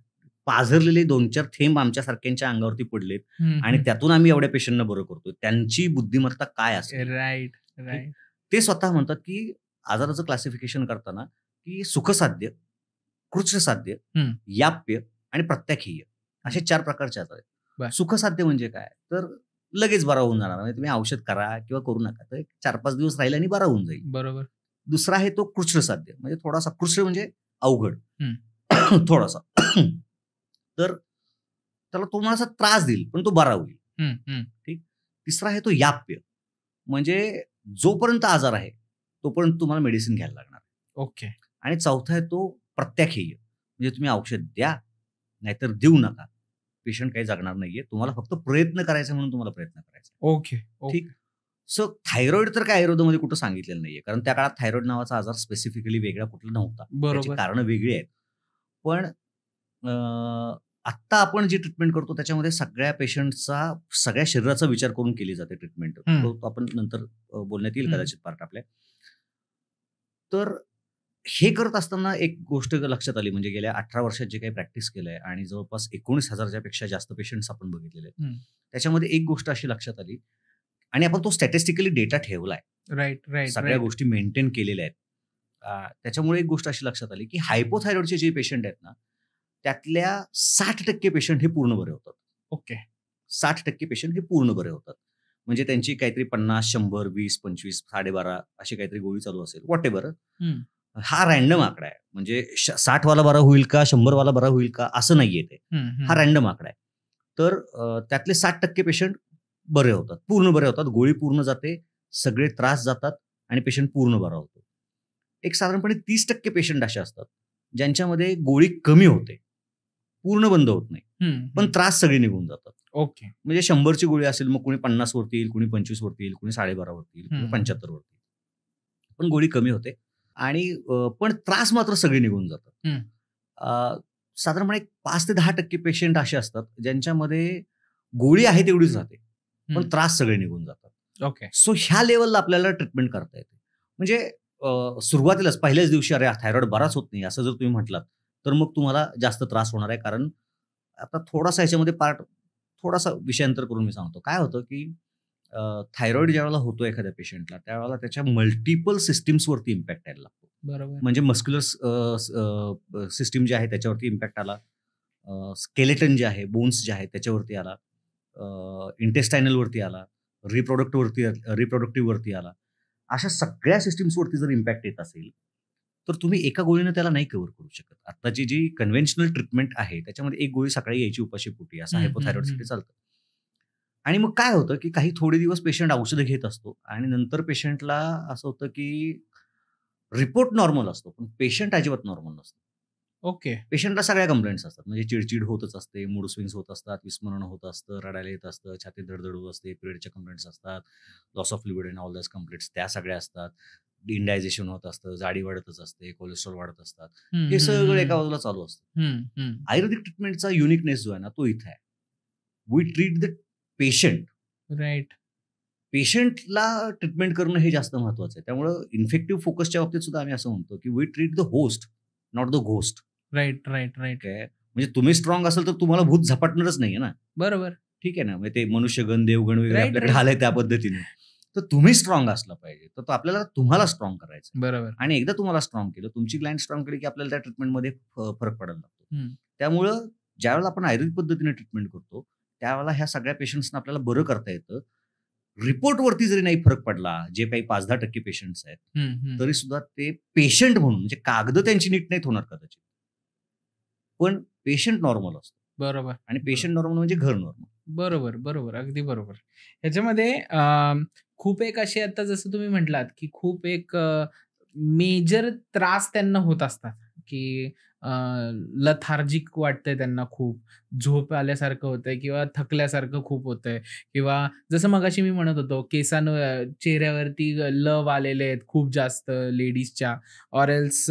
पाझरलेले 2-4 थेंब आमच्या सारख्यांच्या अंगावरती पडलेत, आणि त्यातून आम्ही एवढ्या पेशंटना बरं करतोय. त्यांची बुद्धिमत्ता काय असेल. Right right. ते स्वतः म्हणतात की आजाराचं क्लासिफिकेशन करताना की सुखसाध्य, कृच्छसाध्य, याप्य आणि प्रत्याख्यीय असे 4 प्रकारचे आजार आहेत. सुखसाध्य म्हणजे काय, तर लगेच बरा होऊन जाणार, म्हणजे तुम्ही औषध करा किंवा करू नका, तर 4-5 दिवस राहिल्याने बरा होऊन जाईल. बरोबर. दुसरा आहे तो कृच्छसाध्य, म्हणजे थोडासा, कृच्छ म्हणजे अवघड थोडासा, तर त्याला तुम्हाला त्रास देईल पण तो बरा होईल. ठीक. तिसरा आहे तो याप्य, म्हणजे जोपर्यंत आजार आहे तोपर्यंत तुम्हाला मेडिसिन घ्यायला लागणार. ओके. आणि चौथा आहे तो प्रत्याख्यीय, म्हणजे तुम्ही औषध द्या नाहीतर देऊ नका, पेशंट काही जगणार नाहीये, तुम्हाला फक्त प्रयत्न करायचा म्हणून तुम्हाला प्रयत्न करायचा. ओके. ठीक. सो थायरॉइड तर काय आयुर्वेदामध्ये कुठं सांगितलेलं नाहीये, कारण त्या काळात थायरॉइड नावाचा आजार स्पेसिफिकली वेगळा कुठला नव्हता. त्याची कारणं वेगळी आहेत. पण आत्ता आपण जी ट्रीटमेंट करतो त्याच्यामध्ये सगळ्या पेशंटचा, सगळ्या शरीराचा विचार करून केली जाते ट्रीटमेंट. तो आपण नंतर बोलण्यात येईल कदाचित पार्ट आपल्या. तर हे करत असताना एक गोष्ट लक्षात आली, म्हणजे गेल्या 18 वर्षात जे काही प्रॅक्टिस केलंय आणि जवळपास 19,000च्या पेक्षा जास्त पेशंट्स आपण बघितलेले आहेत, त्याच्यामध्ये एक गोष्ट अशी लक्षात आली, आणि आपण तो स्टॅटिस्टिकली डेटा ठेवलाय. Right right. सगळ्या गोष्टी मेंटेन केलेल्या आहेत. त्याच्यामुळे एक गोष्ट अशी लक्षात आली की हायपोथायरॉइडचे जे पेशंट आहेत ना, त्यातल्या 60% पेशंट हे पूर्ण बरे होतात. ओके. 60% पेशंट हे पूर्ण बरे होतात. म्हणजे त्यांची काहीतरी 50, 100, 20, 25, 12.5 अशी काहीतरी गोळी चालू असेल, व्हॉटेव्हर. हा रॅन्डम आकडा आहे, म्हणजे 60 वाला बरा होईल का, 100 वाला बरा होईल का असं नाहीये ते. हा रॅन्डम आकडा आहे. तर त्यातले 60% पेशंट बरे होतात, पूर्ण बरे होतात, गोळी पूर्ण जाते, सगळे त्रास जातात आणि पेशंट पूर्ण बरा होतो. एक साधारणपणे 30% पेशंट असे असतात ज्यांच्यामध्ये गोळी कमी होते, पूर्ण बंद होत नाही, पण त्रास सगळे निघून जातात. ओके. म्हणजे 100ची गोळी असेल, मग कोणी 50 वरती येईल, कोणी 25 वरती येईल, कोणी 12.5 वरती येईल, कोणी 75 वरती येईल, पण गोळी कमी होते आणि पण त्रास मात्र सगळे निघून जातात. साधारणपणे 5 ते 10% पेशंट असे असतात ज्यांच्यामध्ये गोळी आहे तेवढीच राहते, पण त्रास सगळे निघून जातात. ओके. सो ह्या लेवलला आपल्याला ट्रीटमेंट करता येते. म्हणजे सुरुवातीलाच पहिल्याच दिवशी अरे थायरॉइड बराच होत नाही असं जर तुम्ही म्हटलात तर मग तुम्हाला जास्त त्रास होणार आहे. कारण आता थोडासा ह्याच्यामध्ये थोडासा विषयांतर करून मी सांगतो. काय होतं की थायरॉइड ज्यावेळेला होतो एखाद्या पेशंटला, त्यावेळेला त्याच्या मल्टिपल सिस्टीम्सवरती इम्पॅक्ट यायला लागतो. बरोबर. म्हणजे मस्क्युलर सिस्टीम जे आहे त्याच्यावरती इम्पॅक्ट आला, स्केलेटन जे आहे, बोन्स जे आहेत त्याच्यावरती आला, इंटेस्टायनलवरती आला, रिप्रोडक्टिव्हवरती आला. अशा सगळ्या सिस्टीम्सवरती जर इम्पॅक्ट येत असेल, तर तुम्ही एका गोळीनं त्याला नाही कव्हर करू शकत. आत्ताची जी कन्व्हेन्शनल ट्रीटमेंट आहे त्याच्यामध्ये एक गोळी सकाळी यायची उपाशी पोटी, असं हायपोथायरॉइडसाठी चालतं. आणि मग काय होतं की काही थोडे दिवस पेशंट औषधं घेत असतो आणि नंतर पेशंटला असं होतं की रिपोर्ट नॉर्मल असतो, पण पेशंट अजिबात नॉर्मल नसतो. ओके. पेशंटला सगळ्या कंप्लेंट्स असतात. म्हणजे चिडचिड होतच असते, मूड स्विंग्स होत असतात, विस्मरण होत असतं, रडायला येत असतं, छातीत धडधड होत असते, पिरियडच्या कंप्लेंट्स असतात, loss of libido and all that complaints त्या सगळ्या असतात, इंडायजेशन होत असतं, जाडी वाढतच असते, कोलेस्ट्रॉल वाढत असतात. हे सगळं एका बाजूला चालू असतं. आयुर्वेदिक ट्रीटमेंटचा युनिकनेस जो आहे ना तो इथे आहे. We treat the patient. Right. पेशंटला ट्रीटमेंट करणं हे जास्त महत्वाचं आहे. त्यामुळं इन्फेक्टिव्ह फोकसच्या बाबतीत सुद्धा आम्ही असं म्हणतो की we treat the host, not the ghost. Right. काय म्हणजे तुम्ही स्ट्रॉंग असाल तर तुम्हाला भूत झपाटणारच नाहीये ना. बरोबर. ठीक आहे ना. म्हणजे ते मनुष्यगण, देवगण वगैरे Right, आपल्याकडे right. आलंय त्या पद्धतीने. तर तुम्ही स्ट्रॉंग असला पाहिजे. तर तो आपल्याला तुम्हाला स्ट्रॉंग करायचं. बरोबर. आणि एकदा तुम्हाला स्ट्रॉंग केलं, तुमची ग्लँड स्ट्रॉंग केली की आपल्याला त्या ट्रीटमेंटमध्ये फरक पडायला लागतो. हम्म. त्यामुळं ज्यावेळेला आपण आयुर्वेदिक पद्धतीने ट्रीटमेंट करतो, त्यावेळेला ह्या सगळ्या पेशंट्सना आपल्याला बरं करता येतं. रिपोर्टवरती जरी नाही फरक पडला, जे काही 5-10% पेशंट्स आहेत, तरी सुद्धा ते पेशंट म्हणून म्हणजे कागद त्यांची नीट नाहीत होणार कदाचित. पण पेशंट नॉर्मल असतो. बरोबर. आणि पेशंट नॉर्मल म्हणजे घर नॉर्मल. बरोबर. अगदी बरोबर. ह्याच्यामध्ये खूप एक असे आता जसं तुम्ही म्हटलात, की खूप एक मेजर त्रास त्यांना होत असतात, की लथार्जिक वाटतंय त्यांना, खूप झोप आल्यासारखं होतंय किंवा थकल्यासारखं खूप होतंय, किंवा जसं मगाशी मी म्हणत होतो चेहऱ्यावरती लव आलेले आहेत खूप जास्त लेडीजच्या, ऑर एल्स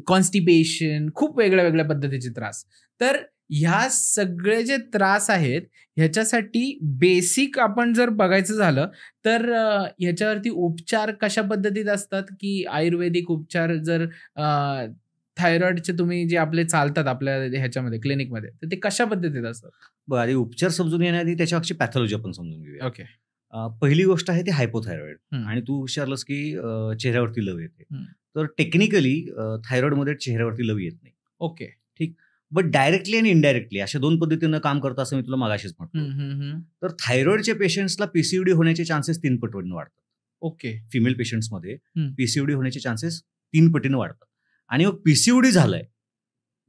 कॉन्स्टिपेशन, खूप वेगळ्या पद्धतीचे त्रास. तर ह्या सगळे जे त्रास आहेत ह्याच्यासाठी बेसिक आपण जर बघायचं झालं तर ह्याच्यावरती उपचार कशा पद्धतीत असतात, की आयुर्वेदिक उपचार जर थायरॉइडचे तुम्ही जे आपले चालतात आपल्या ह्याच्यामध्ये क्लिनिकमध्ये, तर ते कशा पद्धतीत असतात? बरं, आधी उपचार समजून येण्याआधी त्याच्यामागची पॅथॉलॉजी आपण समजून घेऊया. ओके. पहिली गोष्ट आहे ती हायपोथायरॉइड. आणि तू विचारलंस की चेहऱ्यावरती लव येते. तर टेक्निकली थायरॉइडमध्ये चेहऱ्यावरती लव येत नाही. ओके. ठीक. बट डायरेक्टली आणि इनडायरेक्टली अशा 2 पद्धतीनं काम करतं असं मी तुला मगाशीच म्हटलं. तर थायरॉइडच्या पेशंट्सला पीसीओडी होण्याचे चान्सेस 3 पटीने वाढतात. ओके. फिमेल पेशंट्समध्ये पीसीओडी होण्याचे चान्सेस 3 पटीने वाढतात. आणि मग पीसीओडी झालंय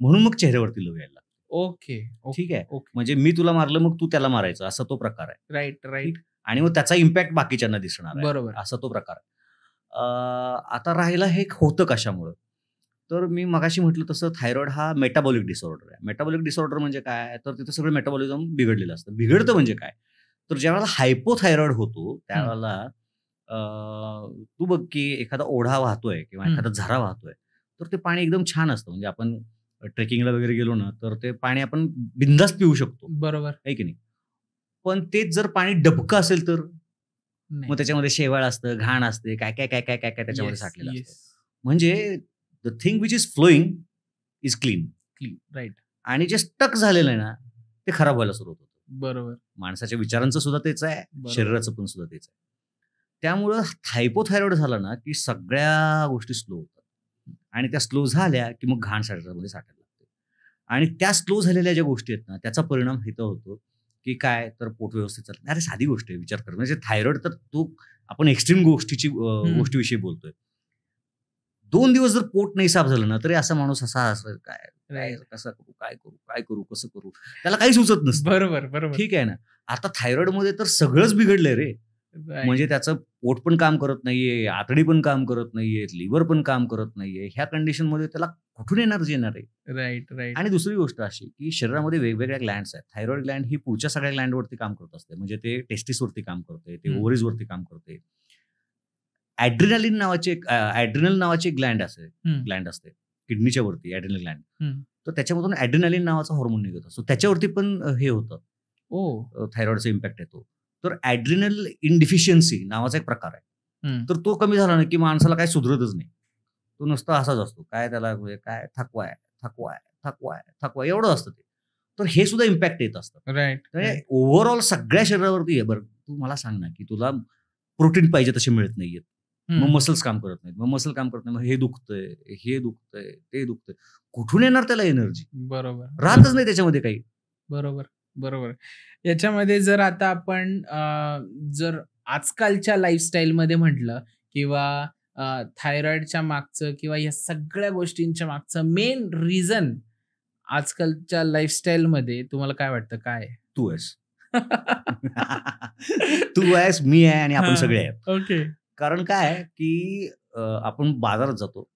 म्हणून मग चेहऱ्यावरती लव यायला लागतं. ओके. ठीक आहे. म्हणजे मी तुला मारलं मग तू त्याला मारायचं, असा तो प्रकार आहे. राईट. आणि मग त्याचा इम्पॅक्ट बाकीच्यांना दिसणार आहे. बरोबर. असा तो प्रकार आहे. आता राहिला हे होतं कशामुळं, तर मी मगाशी म्हटलं तसं थायरॉइड हा मेटाबॉलिक डिसऑर्डर आहे. मेटाबॉलिक डिसऑर्डर म्हणजे काय, तर तिथं सगळं मेटाबॉलिझम बिघडलेलं असतं. बिघडतं म्हणजे काय, तर ज्यावेळेला हायपोथायरॉइड होतो त्यावेळेला तू बघ की एखादा ओढा वाहतोय किंवा एखादा झरा वाहतोय, तर ते पाणी एकदम छान असतं. म्हणजे आपण ट्रेकिंगला वगैरे गेलो ना, तर ते पाणी आपण बिनधास्त पिऊ शकतो. बरोबर. आहे की नाही. पण तेच जर पाणी डबकं असेल तर मग त्याच्यामध्ये शेवाळ असतं, घाण असते, काय त्याच्यामध्ये साठलेलं असतं. म्हणजे the thing which is flowing is clean. Right. आणि जे स्टक झालेलं आहे ना, ते खराब व्हायला सुरुवात होतं. बरोबर. माणसाच्या विचारांचं सुद्धा तेच आहे, शरीराचं पण सुद्धा तेच आहे. त्यामुळं हायपोथायरॉइड झाला ना, की सगळ्या गोष्टी स्लो होतात. आणि त्या स्लो झाल्या की मग घाण शरीरामध्ये साठायला लागते. आणि त्या स्लो झालेल्या ज्या गोष्टी आहेत ना, त्याचा परिणाम इथं होतो की काय, तर पोट व्यवस्थित चालत. अरे साधी गोष्ट आहे, विचार कर. म्हणजे थायरॉइड तर तो आपण एक्स्ट्रीम गोष्टीविषयी बोलतोय. 2 दिवस जर पोट नाही साफ झालं ना, तरी असा माणूस असा काय कसं करू, काय करू, कसं करू, त्याला काही सुचत नसतं. बरोबर. ठीक आहे ना. आता थायरॉइडमध्ये तर सगळंच बिघडलंय रे. म्हणजे त्याचं पोट पण काम करत नाहीये, आतडी पण काम करत नाहीये, लिव्हर पण काम करत नाहीये. ह्या कंडिशनमध्ये त्याला कुठून एनर्जी येणार आहे? राईट. आणि दुसरी गोष्ट अशी की शरीरामध्ये वेगवेगळ्या ग्लँड्स आहेत. थायरॉइड ग्लँड ही पुढच्या सगळ्या ग्लँडवरती काम करत असते. म्हणजे ते टेस्टिसवरती काम करते, ते ओव्हरीजवरती काम करते. ॲड्रिनल नावाची ग्लँड असते किडनीच्या वरती, ॲड्रिनल ग्लँड. तर त्याच्यामधून ॲड्रिनालिन नावाचा हॉर्मोन निघत असतो. त्याच्यावरती पण हे होतं, थायरॉइडचा इम्पॅक्ट येतो. तर ॲड्रिनल इनडिफिशियन्सी नावाचा एक प्रकार आहे. तर तो कमी झाला ना की माणसाला काही सुधरतच नाही. तो नुसता असाच असतो. काय त्याला काय थकवा आहे, थकवा एवढं असतं ते. तर हे सुद्धा इम्पॅक्ट येत असतं. राईट. ओव्हरऑल सगळ्या शरीरावरती आहे. बरं तू मला सांग ना की तुला प्रोटीन पाहिजे तसे मिळत नाहीयेत, मग मसल्स काम करत नाहीत, मग हे दुखतंय, ते दुखतंय, कुठून येणार त्याला एनर्जी? बरोबर. राहतच नाही त्याच्यामध्ये काही. बरोबर. याच्यामध्ये जर आता आपण जर आजकालच्या लाईफस्टाईलमध्ये म्हटलं किंवा थायरॉइडच्या मागचं किंवा या सगळ्या गोष्टींच्या मागचं मेन रिझन आजकालच्या लाईफस्टाईलमध्ये तुम्हाला काय वाटतं, काय आहे? तू आहेस. तू आहेस, मी आहे आणि आपण सगळे आहेत. ओके. कारण काय आहे की आपण बाजारात जातो,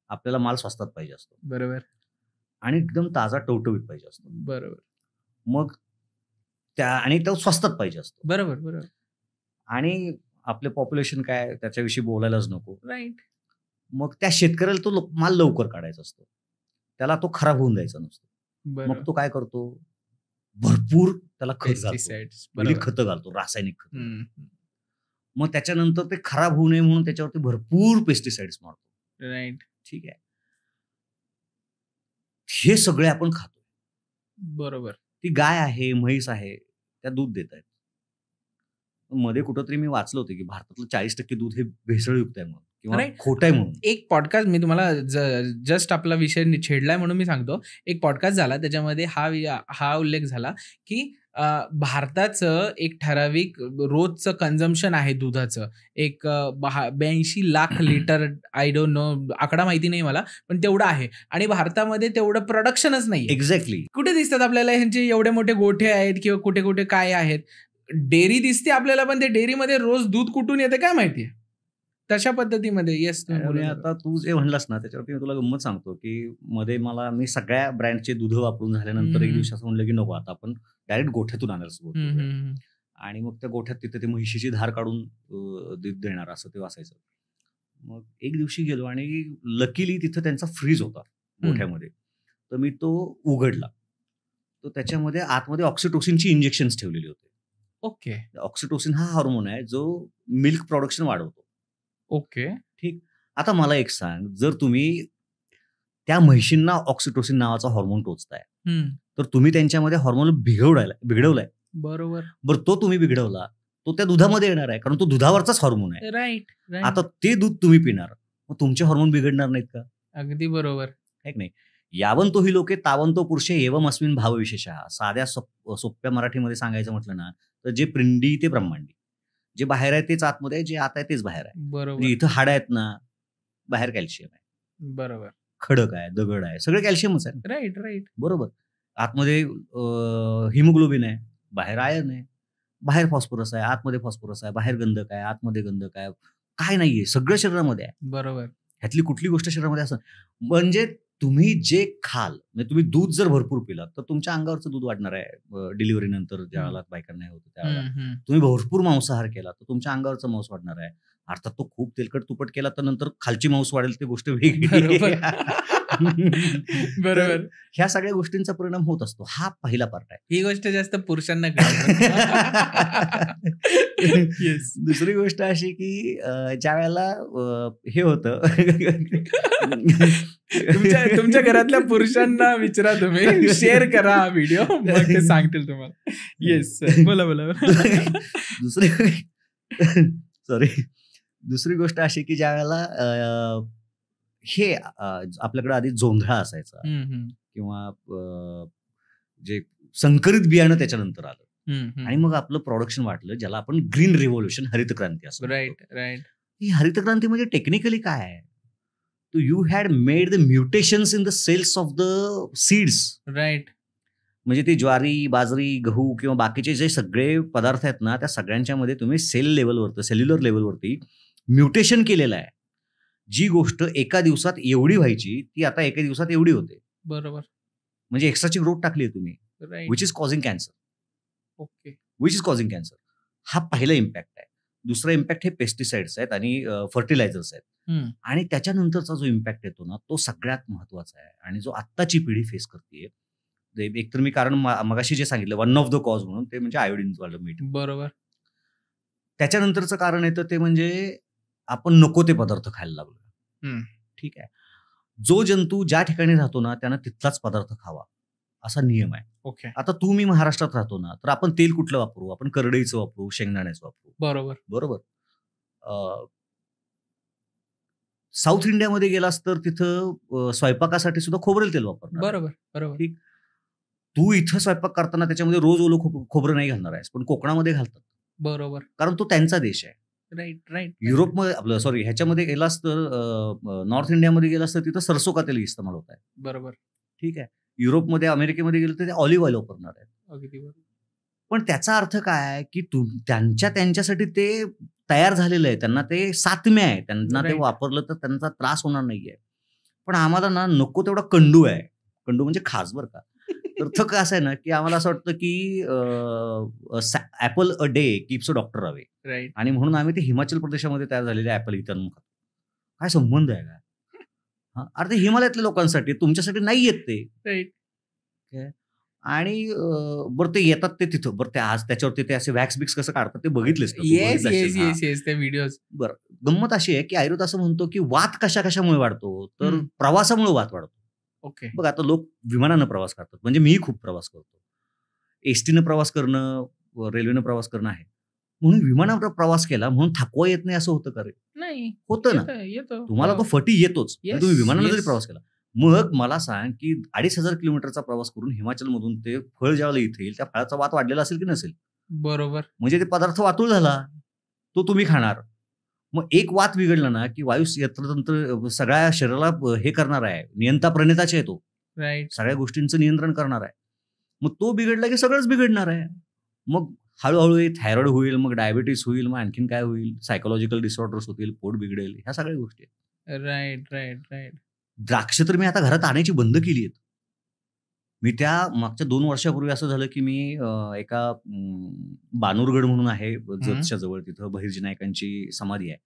आपल्याला माल स्वस्तात पाहिजे असतो. बरोबर. आणि एकदम ताजा टवटवीत पाहिजे असतो. बरोबर. मग आणि तो स्वस्तात पाहिजे असतो. बरोबर. आणि आपले पॉप्युलेशन काय त्याच्याविषयी बोलायलाच नको. राईट. मग त्या शेतकऱ्याला तो माल लवकर काढायचा असतो, त्याला तो खराब होऊन द्यायचा नसतो. मग तो काय करतो, भरपूर त्याला खतं घालतो, रासायनिक खत. मग त्याच्यानंतर ते खराब होऊ नये म्हणून त्याच्यावरती भरपूर पेस्टिसाइड्स मारतो. राईट. ठीक आहे. हे सगळे आपण खातो. बरोबर. ती गाय आहे, म्हैस आहे, त्या दूध देत आहेत. मध्ये कुठंतरी मी वाचलं होतं की भारतातलं 40% दूध हे भेसळयुक्त आहे म्हणून किंवा खोटं आहे म्हणून. एक पॉडकास्ट मी तुम्हाला जस्ट आपला विषय छेडलाय म्हणून मी सांगतो, एक पॉडकास्ट झाला त्याच्यामध्ये हा उल्लेख झाला की भारताचं एक ठराविक रोजचं कन्झम्पशन आहे दुधाचं, एक 82 lakh litre, I don't know, आकडा माहिती नाही मला, पण तेवढं आहे. आणि भारतामध्ये तेवढं प्रोडक्शनच नाही. एक्झॅक्टली. कुठे दिसतात आपल्याला ह्यांचे एवढे मोठे गोठे आहेत किंवा कुठे काय आहेत, डेअरी दिसते आपल्याला, पण ते डेअरीमध्ये रोज दूध कुठून येते काय माहितीये, तशा पद्धतीमध्ये. येस. आता तू जे म्हणलास ना त्याच्यावरती मी तुला गंमत सांगतो की मध्ये मी सगळ्या ब्रँडचे दूध वापरून झाल्यानंतर एक दिवशी असं म्हणलं की नको, आता आपण डायरेक्ट गोठ्यातून आणायला सुरुवात करूया. आणि मग त्या गोठ्यात तिथे ते म्हशीची धार काढून दूध देणार असं ते वाचायचं. मग एक दिवशी गेलो आणि लकीली तिथं त्यांचा फ्रीज होता गोठ्यामध्ये, तर मी तो उघडला, तर त्याच्यामध्ये आतमध्ये ऑक्सिटोसिनची इंजेक्शन्स ठेवलेली होते. ओके. ऑक्सिटोसिन हा हार्मोन आहे जो मिल्क प्रोडक्शन वाढवतो. ओके. ठीक. आता मला एक सांग, जर तुम्ही त्या म्हशींना ऑक्सिटोसिन नावाचा हॉर्मोन टोचताय, तर तुम्ही त्यांच्यामध्ये हॉर्मोन बिघडवलाय. बरं तो तुम्ही बिघडवला, तो त्या दुधामध्ये येणार आहे, कारण तो दुधावरचाच हॉर्मोन आहे. राईट. आता ते दूध तुम्ही पिणार, मग तुमचे हॉर्मोन बिघडणार नाहीत का? अगदी बरोबर. आहे की नाही? यावंतो हि लोके तावंतो पुरुषे एवम अस्मिन् भाव विशेषः. साध्या सोप्या मराठीमध्ये सांगायचं म्हटलं ना, तर जे पिंडी ते ब्रह्मांडी, जे बाहेर आहे तेच आतमध्ये आहे, जे आत आहे तेच बाहेर आहे. बरोबर. इथं हाड आहेत ना, बाहेर कॅल्शियम आहे. बरोबर. खडक आहे, दगड आहे, सगळं कॅल्शियमच आहे. राईट. बरोबर. आतमध्ये हिमोग्लोबिन आहे, बाहेर आयर्न आहे, बाहेर फॉस्फरस आहे, आतमध्ये फॉस्फरस आहे, बाहेर गंधक आहे, आतमध्ये गंधक आहे, काय नाहीये, सगळं शरीरामध्ये आहे. बरोबर. ह्यातली कुठली गोष्ट शरीरामध्ये असं, म्हणजे तुम्ही जे खाल, म्हणजे तुम्ही दूध जर भरपूर पिलात तर तुमच्या अंगावरचं दूध वाढणार आहे. डिलिव्हरी नंतर ज्यावेळेला बायकांना होतं त्यावेळेला तुम्ही भरपूर मांसाहार केला तर तुमच्या अंगावरचं मांस वाढणार आहे. अर्थात तो खूप तेलकट तुपट केला तर नंतर खालची मांस वाढेल, ती गोष्ट वेगळी. बरोबर. ह्या सगळ्या गोष्टींचा परिणाम होत असतो. हा पहिला पार्ट आहे. ही गोष्ट जास्त पुरुषांना दुसरी गोष्ट अशी की ज्या वेळेला हे होतं, तुमच्या घरातल्या पुरुषांना विचारा, तुम्ही शेअर करा हा व्हिडिओ, मग ते सांगतील तुम्हाला. येस. बोला. दुसरी गोष्ट अशी की ज्या वेळेला हे आपल्याकडे आधी जोंधळा असायचा किंवा जे संकरित बियाणं त्याच्यानंतर आलं आणि मग आपलं प्रोडक्शन वाढलं, ज्याला आपण ग्रीन रिव्होल्युशन, हरित क्रांती असं. राईट. ही हरित क्रांती म्हणजे टेक्निकली काय आहे, you had made the mutations in the cells of the seeds. Right. म्हणजे ती ज्वारी, बाजरी, गहू किंवा बाकीचे जे सगळे पदार्थ आहेत ना, त्या सगळ्यांच्या मध्ये तुम्ही सेल्युलर लेवलवरती म्युटेशन केलेलं आहे. जी गोष्ट एका दिवसात एवढी व्हायची ती आता एका दिवसात एवढी होते. बरोबर. म्हणजे एक्स्ट्राची ग्रोथ टाकली आहे तुम्ही, विच इज कॉझिंग कॅन्सर. हा पहिला इम्पॅक्ट आहे. दुसरा इम्पॅक्ट हे पेस्टिसाइड्स आहेत आणि फर्टिलायझर्स आहेत. आणि त्याच्यानंतरचा जो इम्पॅक्ट येतो ना, तो सगळ्यात महत्वाचा आहे आणि जो आत्ताची पिढी फेस करते. एकतर मी कारण मगाशी जे सांगितलं वन ऑफ द कॉज म्हणून, ते म्हणजे आयोडीन वालं मीठ. बरोबर. त्याच्यानंतरचं कारण येतं ते म्हणजे आपण नको ते पदार्थ खायला लागलो. ठीक आहे. जो जंतू ज्या ठिकाणी राहतो ना त्यानं तिथलाच पदार्थ खावा असा नियम आहे. ओके. आता मी महाराष्ट्रात राहतो ना तर आपण तेल कुठलं वापरू, आपण करडईचं वापरू, शेंगदाण्याचं वापरू. बरोबर. साऊथ इंडियामध्ये गेलास तर तिथं स्वयंपाकासाठी सुद्धा खोबरेल तेल वापरणार. बरोबर. ठीक. तू इथं स्वयंपाक करताना त्याच्यामध्ये रोज ओलं खोबरं नाही घालणार आहेस, पण कोकणामध्ये घालतात. बरोबर. कारण तो त्यांचा देश आहे. राईट. युरोपमध्ये आपलं ह्याच्यामध्ये गेलास तर नॉर्थ इंडियामध्ये गेलास तर तिथं सरसो का तेल इस्तेमाल होत आहे. बरोबर. ठीक आहे. युरोपमध्ये, अमेरिकेमध्ये गेलं तर ते ऑलिव्ह ऑइल वापरणार आहेत. अगदी बरोबर. पण त्याचा अर्थ काय आहे की त्यांच्यासाठी ते तयार झालेलं आहे, त्यांना ते सातम्य आहे, त्यांना ते वापरलं तर त्यांचा त्रास होणार नाहीये. पण आम्हाला ना नको तेवढा कंडू आहे. कंडू म्हणजे खास बरं का. तर कसं आहे ना की आम्हाला असं वाटतं की apple a day keeps a doctor away. Right. आणि म्हणून आम्ही ते हिमाचल प्रदेशामध्ये तयार झालेले ऍपल इथं खातो. काय संबंध आहे का? अरे ते हिमालयातल्या लोकांसाठी, तुमच्यासाठी नाही येत ते. राईट. आणि बरं ते येतात ते तिथं, बरं ते आज त्याच्यावरती ते असे वॅक्स बिक्स कसं काढतात ते बघितलेस का? येस ते व्हिडिओज. बरं, गंमत अशी आहे की आयुर्वेद असं म्हणतो की वात कशामुळे वाढतो, तर प्रवासामुळे वात वाढतो. ओके. बघ आता लोक विमानानं प्रवास करतात, म्हणजे मी खूप प्रवास करतो. एसटीनं प्रवास करणं, रेल्वेनं प्रवास करणं आहे. म्हणून विमानावर प्रवास केला म्हणून थकवा येत नाही असं होतं का रे? नाही. होतं ना. येतो. तुम्हाला तो फटी येतोच. तुम्ही विमानानं जरी प्रवास केला. मग मला सांग की 2,500 किलोमीटरचा प्रवास करून हिमाचलमधून ते फळ ज्यावेळेला इथे येईल त्या फळाचा वात वाढलेला असेल की नसेल? बरोबर. म्हणजे ते पदार्थ वातूळ झाला, तो तुम्ही खाणार. मग एक वात बिघडला ना की वायू यंत्रतंत्र सगळ्या शरीराला हे करणार आहे, नियंता प्रणेताचे आहे तो. राईट. सगळ्या गोष्टींचं नियंत्रण करणार आहे. मग तो बिघडला की सगळंच बिघडणार आहे. मग हळूहळू थायरॉइड होईल, मग डायबिटीस होईल, मग आणखीन काय होईल, सायकोलॉजिकल डिसऑर्डर्स होतील, पोट बिघडेल, ह्या सगळ्या गोष्टी आहेत. राईट. द्राक्ष तर मी आता घरात आणायची बंद केली आहेत. मी त्या मागच्या 2 वर्षापूर्वी असं झालं की मी एका बानूरगड म्हणून आहे जतच्या जवळ, तिथं बहिर्जी नायकांची समाधी आहे.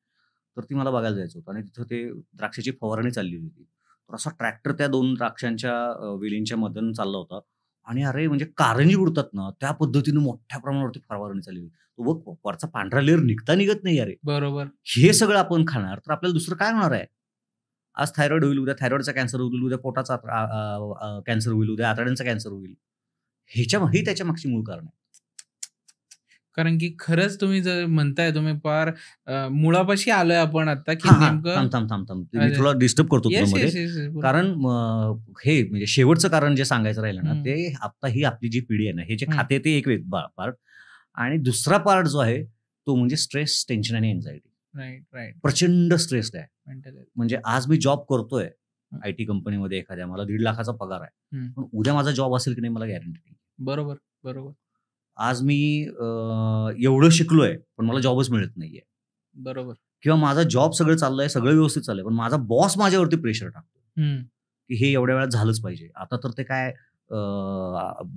तर ती मला बघायला जायचं होतं आणि तिथं ते द्राक्षाची फवारणी चालली होती. तर असा ट्रॅक्टर त्या 2 द्राक्षांच्या वेलींच्या मधून चालला होता आणि अरे म्हणजे कारंजी उडतात ना त्या पद्धतीने मोठ्या प्रमाणावरती फवारणी चालली होती. तो बघ वरचा पांढरा लेअर निघत नाही अरे. बरोबर. हे सगळं आपण खाणार तर आपल्याला दुसरं काय होणार आहे? आज थायरॉइड होईल, उद्या थायरॉइडचा कॅन्सर होईल, उद्या पोटाचा कॅन्सर होईल, उद्या आतड्यांचा कॅन्सर होईल. ही त्याच्या मागची मूळ कारण आहे. कारण की खरंच तुम्ही जर म्हणताय, तुम्ही फार मुळापाशी आलोय आपण आता की नेमकं. थांब मी थोडा डिस्टर्ब करतो मध्ये. कारण हे म्हणजे शेवटचं कारण जे सांगायचं राहिलं ना, ते आता ही आपली जी पिढी आहे ना, हे जे खाते ते एक पार्ट, आणि दुसरा पार्ट जो आहे तो म्हणजे स्ट्रेस, टेन्शन आणि एन्झायटी. राईट. प्रचंड स्ट्रेस्ड आहे. म्हणजे आज मी जॉब करतोय IT कंपनीमध्ये एखाद्या, मला 1.5 लाखाचा पगार आहे, पण उद्या माझा जॉब असेल की नाही मला गॅरंटी नाही. बरोबर. आज मी एवढं शिकलोय पण मला जॉबच मिळत नाहीये. बरोबर. किंवा माझा जॉब सगळं चाललंय, सगळं व्यवस्थित चाललंय, पण माझा बॉस माझ्यावरती प्रेशर टाकतो की हे एवढ्या वेळात झालंच पाहिजे. आता तर ते काय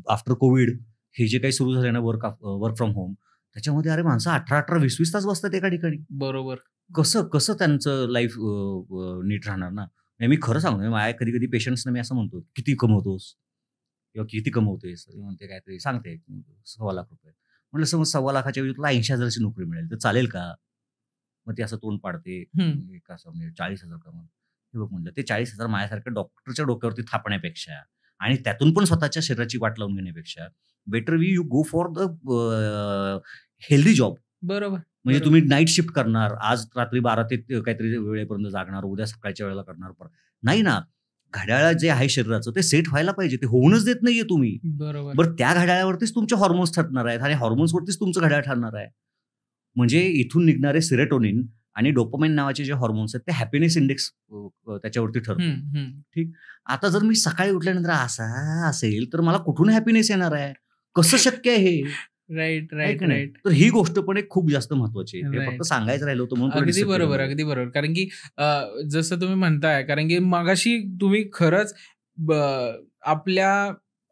आफ्टर कोविड हे जे काही सुरू झालं ना, वर्क फ्रॉम होम, त्याच्यामध्ये अरे माणसं 18, 20 तास बसतात एका ठिकाणी. बरोबर. कसं त्यांचं लाईफ नीट राहणार ना. मी खरं सांगतो, माझ्या कधी पेशंट्सना मी असं म्हणतो, किती कमवतोस किंवा किती कमवतेस, म्हणते काहीतरी सांगते 1.25 लाख रुपये. म्हटलं समज 1.25 लाखाच्या वेळी तुला 80,000ची नोकरी मिळेल तर चालेल का? मग ती असं तोंड पाडते, कसं म्हणजे 40,000 कमवून. हे बघ म्हटलं, ते 40,000 माझ्यासारख्या डॉक्टरच्या डोक्यावरती थापण्यापेक्षा आणि त्यातून पण स्वतःच्या शरीराची वाट लावून घेण्यापेक्षा better you go for the healthy job. बरोबर. म्हणजे तुम्ही नाईट शिफ्ट करणार, आज रात्री 12 ते काहीतरी वेळेपर्यंत जागणार, उद्या सकाळच्या वेळेला करणार, नाही ना. घड्याळ जे आहे शरीराचं ते सेट व्हायला पाहिजे, ते होऊनच देत नाहीये तुम्ही. बरं त्या घड्याळावरतीच तुमचे हॉर्मोन्स ठरणार आहेत आणि हॉर्मोन्सवरतीच तुमचं घड्याळ ठरणार आहे. म्हणजे इथून निघणारे सेरोटोनिन आणि डोपामाइन नावाचे जे हॉर्मोन्स आहेत ते हॅपीनेस इंडेक्स त्याच्यावरती ठरतो. ठीक. आता जर मी सकाळी उठल्यानंतर असा असेल तर मला कुठून हॅपीनेस येणार आहे? कसं शक्य आहे हे? राईट. तर ही गोष्ट पण एक खूप जास्त महत्वाची आहे. फक्त सांगायचं राहिलं होतं म्हणून. अगदी बरोबर. कारण की जसं तुम्ही म्हणताय, कारण की मगाशी तुम्ही खरंच आपल्या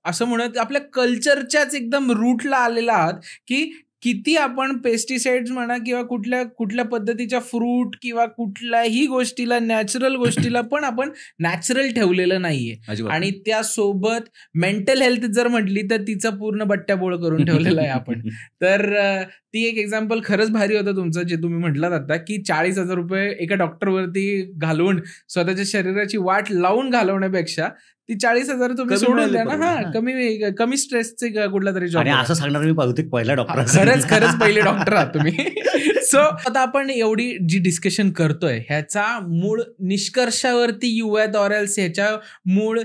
असं म्हणत आपल्या कल्चरच्याच एकदम रूटला आलेला आहात की किती आपण पेस्टिसाइड्स म्हणा किंवा कुठल्या पद्धतीच्या फ्रूट किंवा कुठल्याही गोष्टीला, नॅचरल गोष्टीला पण आपण नॅचरल ठेवलेलं नाहीये. आणि त्यासोबत मेंटल हेल्थ जर म्हटली तर तिचा पूर्ण बट्ट्याबोळ करून ठेवलेला आहे आपण. तर ती एक एक्झाम्पल खरंच भारी होतं तुमचं, जे तुम्ही म्हटलात आता, की 40,000 रुपये एका डॉक्टरवरती घालवून स्वतःच्या शरीराची वाट लावून घालवण्यापेक्षा ती 40,000 तुम्ही सोडून द्या ना. कमी स्ट्रेसचे कुठला तरी जॉब. असं सांगणार मी बहुतेक पहिला डॉक्टर. खरंच पहिले डॉक्टर आहात तुम्ही. सो आता आपण एवढी जी डिस्कशन करतोय ह्याचा मूळ निष्कर्षावरती येऊयात, ऑर एल्स ह्याच्या मूळ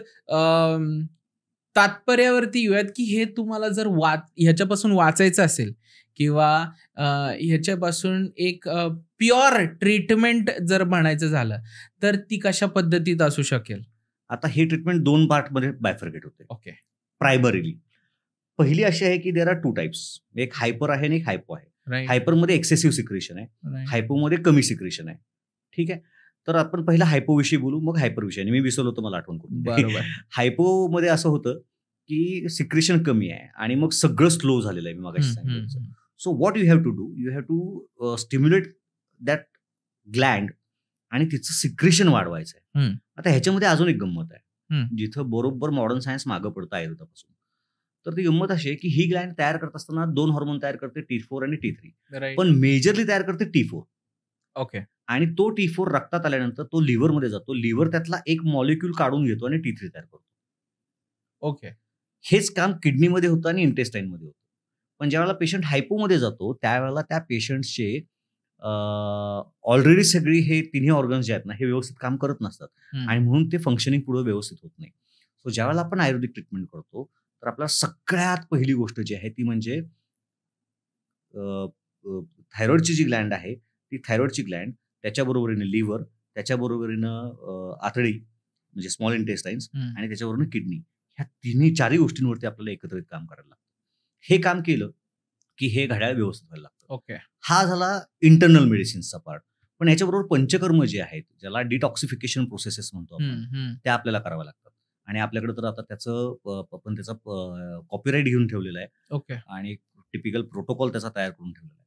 तात्पर्यावरती येऊयात, की हे तुम्हाला जर ह्याच्यापासून वाचायचं असेल किंवा ह्याच्यापासून एक प्युअर ट्रीटमेंट जर म्हणायचं झालं तर ती कशा पद्धतीत असू शकेल? आता ही ट्रीटमेंट 2 पार्टमध्ये बायफर्केट होते. ओके. प्रायमरीली पहिली अशी आहे की देर आर 2 टाइप्स. एक हायपर आहे आणि एक हायपो आहे. हायपरमध्ये एक्सेसिव्ह सिक्रेशन आहे, हायपोमध्ये कमी सिक्रेशन आहे. ठीक आहे. तर आपण पहिला हायपो विषयी बोलू, मग हायपर विषयी. मी विसरलो होतो, मला आठवण करून. बरोबर. हायपोमध्ये असं होतं की सिक्रेशन कमी आहे आणि मग सगळं स्लो झालेलं आहे, मी मागाशी सांगितलं. So what you have to do, you have to stimulate that gland आणि तिचं सिक्रेशन वाढवायचं आहे. आता ह्याच्यामध्ये अजून एक गंमत आहे, जिथं बरोबर मॉडर्न सायन्स मागं पडतं आयुर्वेदापासून. तर ती गंमत अशी आहे की ही ग्लँड तयार करत असताना 2 हॉर्मोन तयार करते, T4 आणि T3. पण मेजरली तयार करते T4. ओके. आणि तो T4 रक्तात आल्यानंतर तो लिव्हरमध्ये जातो, लिव्हर त्यातला एक मॉलिक्यूल काढून घेतो आणि T3 तयार करतो. ओके. हेच काम किडनीमध्ये होतं आणि इंटेस्टाईनमध्ये होतं. पण ज्यावेळेला पेशंट हायपोमध्ये जातो त्यावेळेला त्या पेशंटचे ऑलरेडी सगळी हे तिन्ही ऑर्गन्स जे आहेत ना, हे व्यवस्थित काम करत नसतात आणि म्हणून ते फंक्शनिंग पुढे व्यवस्थित होत नाही. सो ज्यावेळेला आपण आयुर्वेदिक ट्रीटमेंट करतो तर आपल्याला सगळ्यात पहिली गोष्ट जी आहे ती म्हणजे थायरॉइडची जी ग्लँड आहे, ती थायरॉइडची ग्लँड, त्याच्याबरोबरीने लिव्हर, त्याच्याबरोबरीनं आतडी म्हणजे स्मॉल इंटेस्टाईन्स आणि त्याच्याबरोबर किडनी, ह्या तिन्ही 4ही गोष्टींवरती आपल्याला एकत्रित काम करायला लागतं. हे काम केलं की हे घड्याळ व्यवस्थित व्हायला लागतं. ओके. हा झाला इंटरनल मेडिसिन्सचा पार्ट. पण याच्याबरोबर पंचकर्म जे आहेत, ज्याला डिटॉक्सिफिकेशन प्रोसेसेस म्हणतो आपण, त्या आपल्याला कराव्या लागतात. आणि आपल्याकडे तर आता आपण त्याचा कॉपीराईट घेऊन ठेवलेला आहे. ओके. आणि टिपिकल प्रोटोकॉल त्याचा तयार करून ठेवलेला आहे.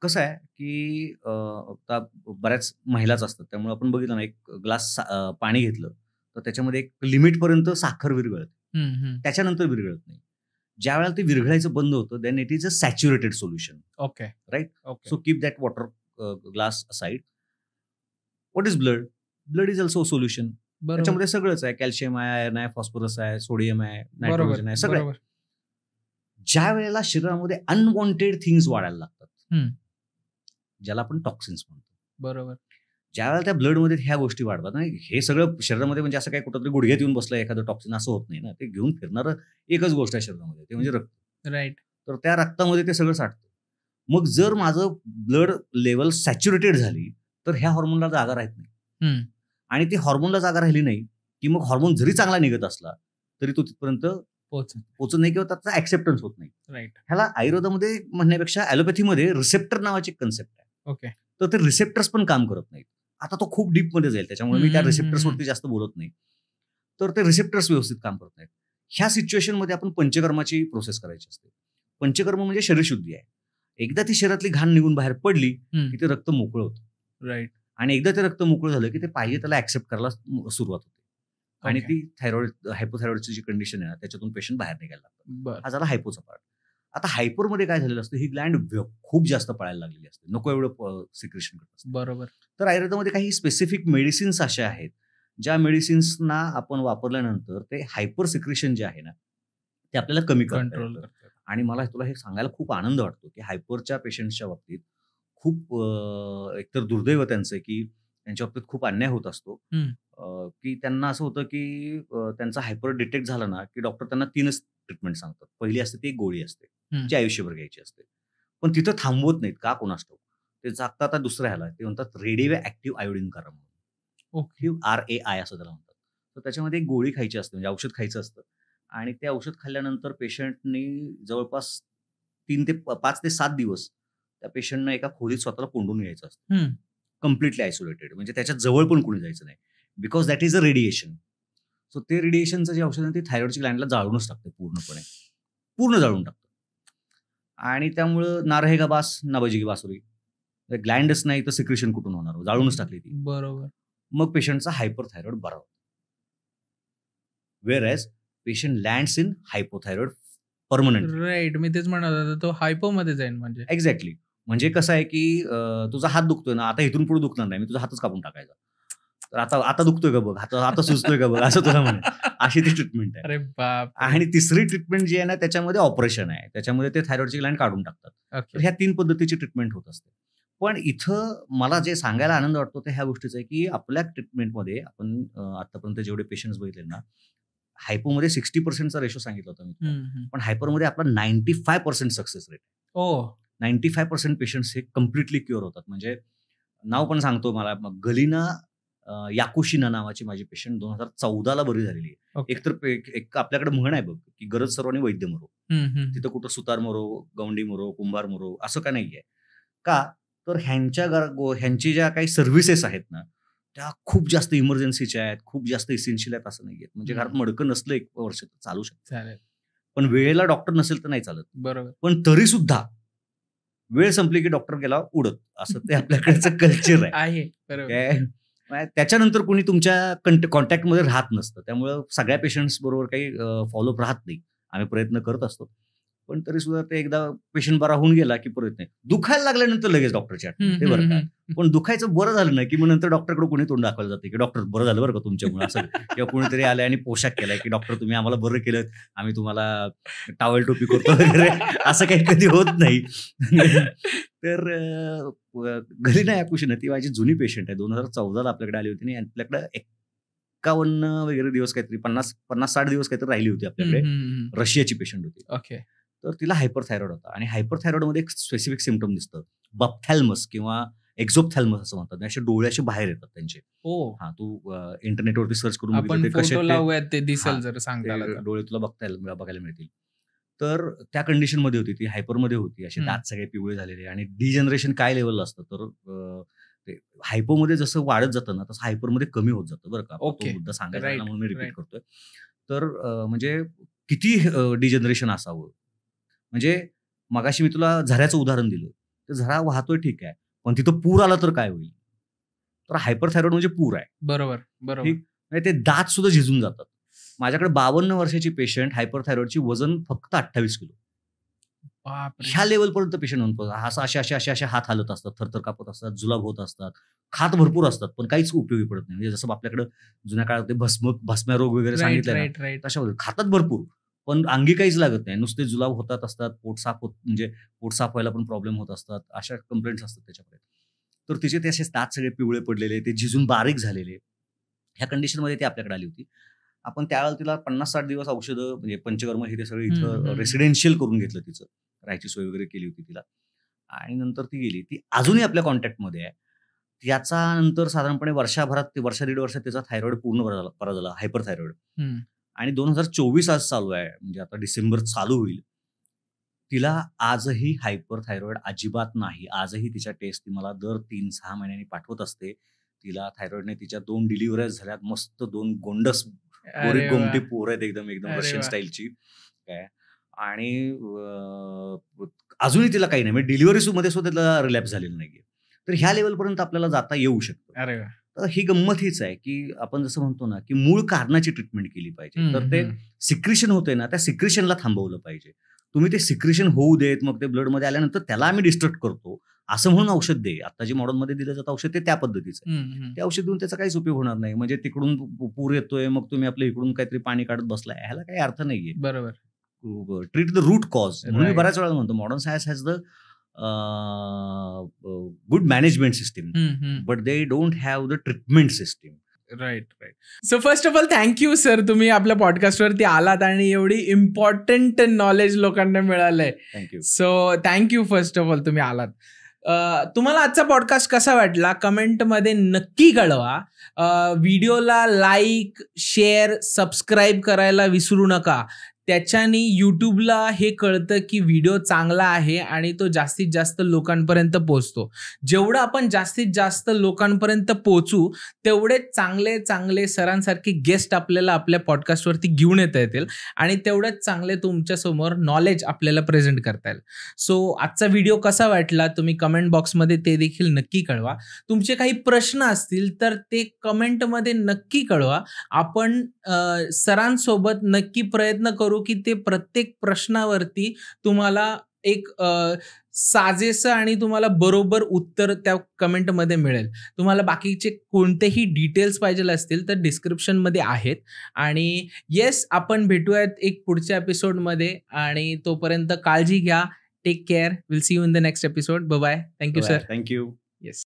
कसं आहे की आता बऱ्याच महिलाच असतात, त्यामुळे आपण बघितलं ना, एक ग्लास पाणी घेतलं तर त्याच्यामध्ये एक लिमिटपर्यंत साखर विरघळते, त्याच्यानंतर विरघळत नाही. ज्या वेळेला ते विरघळायचं बंद होतं, then it is a saturated solution. Okay. Right. Okay. So keep that water glass aside. What is blood? Blood is also solution. त्याच्यामध्ये सगळंच आहे, कॅल्शियम आहे, आयर्न आहे, फॉस्फरस आहे, सोडियम आहे, नायट्रोजन आहे, सगळं. ज्या वेळेला शरीरामध्ये अनवॉन्टेड थिंग्स वाढायला लागतात, ज्याला आपण टॉक्सिन्स म्हणतो, बरोबर, ज्या वेळेला त्या ब्लडमध्ये ह्या गोष्टी वाढतात, नाही हे सगळं शरीरामध्ये, म्हणजे असं काही कुठंतरी गुडघ्यात येऊन बसलं एखादं टॉक्सिन, असं होत नाही ना. ते घेऊन फिरणारं एकच गोष्ट आहे शरीरामध्ये, ते म्हणजे रक्त. राईट. तर त्या रक्तामध्ये ते सगळं साठतं. मग जर माझं ब्लड लेवल सॅच्युरेटेड झाली तर ह्या हॉर्मोनला जागा राहत नाही. आणि ती हॉर्मोनला जागा राहिली नाही की मग हॉर्मोन जरी चांगला निघत असला तरी तो तिथपर्यंत पोहोचत नाही किंवा त्याचा ऍक्सेप्टन्स होत नाही. राईट. ह्याला आयुर्वेदामध्ये म्हणण्यापेक्षा ॲलोपॅथीमध्ये रिसेप्टर नावाची कन्सेप्ट आहे. ओके. तर ते रिसेप्टर्स पण काम करत नाहीत. आता तो खूप डीपमध्ये जाईल, त्याच्यामुळे मी त्या रिसेप्टर्सवरती जास्त बोलत नाही. तर ते रिसेप्टर्स व्यवस्थित काम करत नाहीत. ह्या सिच्युएशनमध्ये आपण पंचकर्माची प्रोसेस करायची असते. पंचकर्म म्हणजे शरीरशुद्धी आहे. एकदा ती शरीरातली घाण निघून बाहेर पडली की ते रक्त मोकळं होतं. राईट. आणि एकदा ते रक्त मोकळं झालं की ते पाहिजे त्याला ऍक्सेप्ट करायला सुरुवात होते. आणि ती थायरॉइड, हायपोथायरॉइडची जी कंडिशन आहे ना, त्याच्यातून पेशंट बाहेर निघायला लागतात. हा झाला हायपोचा पार्ट. आता हायपोरमध्ये काय झालेलं असतं, ही ग्लँड खूप जास्त पळायला लागलेली असते, नको एवढं सिक्रेशन करत असते. बरोबर. तर आयुर्वेदामध्ये काही स्पेसिफिक मेडिसिन्स अशा आहेत ज्या मेडिसिन्सना आपण वापरल्यानंतर ते हायपर सिक्रेशन जे आहे ना, ते आपल्याला कमी कंट्रोल करतात. आणि मला तुला हे सांगायला खूप आनंद वाटतो की हायपरच्या पेशंटच्या बाबतीत खूप एकतर दुर्दैव त्यांचं की त्यांच्या बाबतीत खूप अन्याय होत असतो. की त्यांना असं होतं की त्यांचा हायपर डिटेक्ट झाला ना की डॉक्टर त्यांना 3च ट्रीटमेंट सांगतात. पहिली असते ती एक गोळी असते, जी आयुष्यभर घ्यायची असते. पण तिथं थांबवत नाहीत, का कोणास ठाऊक. ते जागतात आता दुसऱ्या ह्याला, ते म्हणतात रेडिओ ऍक्टिव्ह आयोडीन करा म्हणून. ओके. RAI असं त्याला म्हणतात. तर त्याच्यामध्ये एक गोळी खायची असते, म्हणजे औषध खायचं असतं. आणि ते औषध खाल्ल्यानंतर पेशंटनी जवळपास 5 ते 7 दिवस त्या पेशंटनं एका खोलीत स्वतःला कोंडून घ्यायचं असतं, कम्प्लिटली आयसोलेटेड. म्हणजे त्याच्या जवळ पण कोणी जायचं नाही, because that is a radiation. So ते रेडिएशनचं जे औषध आहे ते थायरॉइडच्या ग्लँडला जाळूनच टाकतं, पूर्ण जाळून टाकतं. आणि त्यामुळं ना रहेगा बास ना बजेगी बासुरी. ग्लँडच नाही तर सिक्रेशन कुठून होणार, जाळूनच टाकली ती. बरोबर. मग पेशंटचा हायपरथायरॉइड बरा होतो. Whereas patient lands in hypothyroid permanent. Right, मी तेच म्हणत होतो, तो हायपोमध्ये जाईल म्हणजे. एक्झॅक्टली. म्हणजे कसं आहे की तुझा हात दुखतोय ना, आता इथून पुढे दुखणार नाही, मी तुझा हातच कापून टाकायचा. तर आता दुखतोय का बघ, आता सुचतोय का बघ, असं तुला म्हणेल. अशी ती ट्रीटमेंट आहे. अरे बाप. आणि तिसरी ट्रीटमेंट जी आहे ना, त्याच्यामध्ये ऑपरेशन आहे. त्याच्यामध्ये ते थायरॉइडची ग्लँड काढून टाकतात. तर ह्या 3 पद्धतीची ट्रीटमेंट होत असते. पण इथं मला जे सांगायला आनंद वाटतो ते ह्या गोष्टीचं आहे की आपल्या ट्रीटमेंटमध्ये आपण आतापर्यंत जेवढे पेशंट्स बघितले ना, हायपोमध्ये 60% रेशो सांगितला होता मी, पण हायपरमध्ये आपला 95% सक्सेस रेट. 95% पेशंट्स हे कम्प्लिटली क्युअर होतात. म्हणजे नाव पण सांगतो मला, गलिना याकुशिना नावाची माझी पेशंट 2014ला बरी झालेली आहे. एक आपल्याकडे म्हण आहे बघ की गरज सर्वांनी वैद्य मरो. तिथं कुठं सुतार मरो, गवंडी मरो, कुंभार मरो असं का नाहीये. का तर ह्यांची ज्या काही सर्व्हिसेस आहेत ना, त्या खूप जास्त इमर्जन्सीच्या आहेत, खूप जास्त इसेन्शियल आहेत असं नाहीये. म्हणजे घरात मडकं नसलं 1 वर्ष तर चालू शकतं, पण वेळेला डॉक्टर नसेल तर नाही चालत. बरोबर. पण तरी सुद्धा वेळ संपली की डॉक्टर गेला उडत, असं ते आपल्याकडचं कल्चर आहे. त्याच्यानंतर कोणी तुमच्या कॉन्टॅक्टमध्ये राहत नसतं. त्यामुळं सगळ्या पेशंट्स बरोबर काही फॉलोअप राहत नाही. आम्ही प्रयत्न करत असतो, पण तरी सुद्धा ते एकदा पेशंट बरा होऊन गेला की परत नाही. दुखायला लागल्यानंतर लगेच डॉक्टरची आठवण ते बरं का. पण दुखायचं बरं झालं नाही की मग नंतर डॉक्टरकडे कोणी तोंड दाखवायला जाते की डॉक्टर बरं झालं बरं का तुमच्यामुळे, असं किंवा कोणीतरी आलंय आणि पोशाख केलाय की डॉक्टर तुम्ही आम्हाला बरं केलं, आम्ही तुम्हाला टॉवेल टोपी करतो वगैरे, असं काही कधी होत नाही. तर गलिना याकुशिना ती माझी जुनी पेशंट आहे. 2014ला आपल्याकडे आली होती आणि आपल्याकडे 51 वगैरे दिवस काहीतरी 50-60 दिवस काहीतरी राहिली होती आपल्याकडे. रशियाची पेशंट होती. ओके. तर तिला हायपरथायरॉइड होता आणि हायपरथायरॉइडमध्ये एक स्पेसिफिक सिम्पटम दिसतं, बपथॅल्मस किंवा एक्झोपथॅल्मस असं म्हणतात. असे डोळे असे बाहेर येतात त्यांचे. हा, तू इंटरनेटवरती सर्च करून आपण फोटो लावूयात, ते दिसेल जर सांगताल तर. डोळे तुला बघायला मिळतील. तर त्या कंडिशनमध्ये होती ती, हायपरमध्ये होती. असे दात सगळे पिवळे झालेले आणि डिजनरेशन काय लेवलला असतं तर ते हायपोमध्ये जसं वाढत जातं ना, तसं हायपरमध्ये कमी होत जातं बरं का. तो मुद्दा सांगायचा म्हणून मी रिपीट करतोय. तर म्हणजे किती डिजनरेशन असावं. म्हणजे मगाशी मी तुला झऱ्याचं उदाहरण दिलं, तर झरा वाहतोय ठीक आहे, पण तिथं पूर आला तर काय होईल. तर हायपरथायरॉइड म्हणजे पूर आहे. बरोबर. म्हणजे ते दात सुद्धा झिजून जातात. माझ्याकडे 52 वर्षाची पेशंट, हायपरथायरॉइडची, वजन फक्त 28 किलो. ह्या लेवलपर्यंत पेशंट म्हणतो. असे हात हालत असतात, थरथर कापत असतात, जुलाब होत असतात, खात भरपूर असतात, पण काहीच उपयोगी पडत नाही. म्हणजे जसं आपल्याकडे जुन्या काळात ते भस्म्या रोग वगैरे सांगितलं, तशा खातात भरपूर, पण अंगी काहीच लागत नाही. नुसते जुलाब होतात असतात, म्हणजे पोट साफ व्हायला पण प्रॉब्लेम होत असतात, अशा कंप्लेंट्स असतात त्याच्याकडे. तर तिचे ते असे दात सगळे पिवळे पडलेले, ते झिजून बारीक झालेले, ह्या कंडिशनमध्ये ती आपल्याकडे आली होती. आपण त्यावेळेला तिला 50-60 दिवस औषधं, म्हणजे पंचकर्म हे ते सगळं इथं रेसिडेन्शियल करून घेतलं, तिचं राहायची सोय वगैरे केली होती तिला, आणि नंतर ती गेली. ती अजूनही आपल्या कॉन्टॅक्टमध्ये आहे. याचा नंतर साधारणपणे वर्षा दीड वर्षात त्याचा थायरॉइड पूर्ण बरा झाला, हायपरथायरॉइड. आणि 2024 आज चालू आहे, म्हणजे आता डिसेंबर चालू होईल. तिला आजही हायपरथायरॉइड अजिबात नाही. आजही तिच्या टेस्ट ती मला दर 3-6 महिन्यांनी पाठवत असते. तिला थायरॉइडने तिच्या 2 डिलिव्हरीज झाल्यात, मस्त 2 गोंडस गोमटी पोरं आहेत, एकदम रशियन स्टाईलची काय. आणि अजूनही तिला काही नाही, म्हणजे डिलिव्हरीमध्ये सुद्धा तिला रिलॅप्स झालेलं नाहीये. तर ह्या लेवलपर्यंत आपल्याला जाता येऊ शकतं. तर ही गंमत हीच आहे की आपण जसं म्हणतो ना की मूळ कारणाची ट्रीटमेंट केली पाहिजे. तर ते सिक्रेशन होतंय ना, त्या सिक्रेशनला थांबवलं पाहिजे. तुम्ही ते सिक्रेशन होऊ देत, मग ते ब्लडमध्ये आल्यानंतर त्याला आम्ही डिस्ट्रक्ट करतो असं म्हणून औषध दे. आता जे मॉडर्नमध्ये दिलं जातं औषध ते त्या पद्धतीचं आहे. ते औषध देऊन त्याचा काहीच उपयोग होणार नाही. म्हणजे तिकडून पूर येतोय, मग तुम्ही आपल्या इकडून काहीतरी पाणी काढत बसलाय, ह्याला काही अर्थ नाहीये. बरोबर. ट्रीट द रूट कॉज म्हणून मी बऱ्याच वेळा म्हणतो, modern science has the good management system, but they don't have the treatment system. Right. So first of all thank you sir, तुम्ही आपल्या पॉडकास्टवरती आलात आणि एवढी इम्पॉर्टंट नॉलेज लोकांना मिळालंय. Thank you. So thank you first of all, तुम्ही आलात. तुम्हाला आजचा पॉडकास्ट कसा वाटला कमेंटमध्ये नक्की कळवा. व्हिडिओला लाईक, शेअर, सबस्क्राईब करायला विसरू नका. त्याच्याने यूट्यूबला हे कळतं की व्हिडिओ चांगला आहे आणि तो जास्तीत जास्त लोकांपर्यंत पोहोचतो. जेवढं आपण जास्तीत जास्त लोकांपर्यंत पोहोचू तेवढे चांगले चांगले सरांसारखे गेस्ट आपल्याला आपल्या पॉडकास्टवरती घेऊन येता येतील आणि तेवढेच चांगले तुमच्यासमोर नॉलेज आपल्याला प्रेझेंट करता येईल. सो आजचा व्हिडिओ कसा वाटला तुम्ही कमेंट बॉक्समध्ये ते देखील नक्की कळवा. तुमचे काही प्रश्न असतील तर ते कमेंटमध्ये नक्की कळवा. आपण सरांसोबत नक्की प्रयत्न करू की ते प्रत्येक प्रश्नावरती तुम्हाला एक साजेसं आणि तुम्हाला बरोबर उत्तर त्या कमेंटमध्ये मिळेल. तुम्हाला बाकीचे कोणतेही डिटेल्स पाहिजे असतील तर डिस्क्रिप्शनमध्ये आहेत. आणि येस, आपण भेटूयात एक पुढच्या एपिसोडमध्ये आणि तोपर्यंत काळजी घ्या. Take care. Will see you in the next episode. Bye bye. Thank you sir. Thank you.